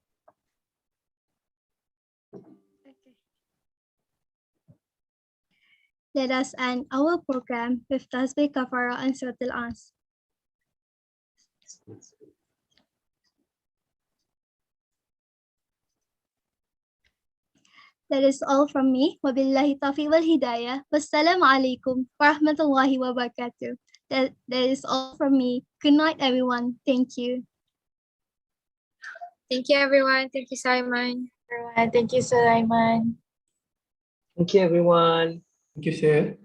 Okay. Let us end our program with Tasbih Kafara and Suratul Ans. That is all from me. Wabillahi taufiq wal hidayah. Wassalamualaikum warahmatullahi wabarakatuh. That is all from me. Good night, everyone. Thank you. Thank you, everyone. Thank you, Simon. Thank you, Sir Aiman. Thank you, everyone. Thank you, sir.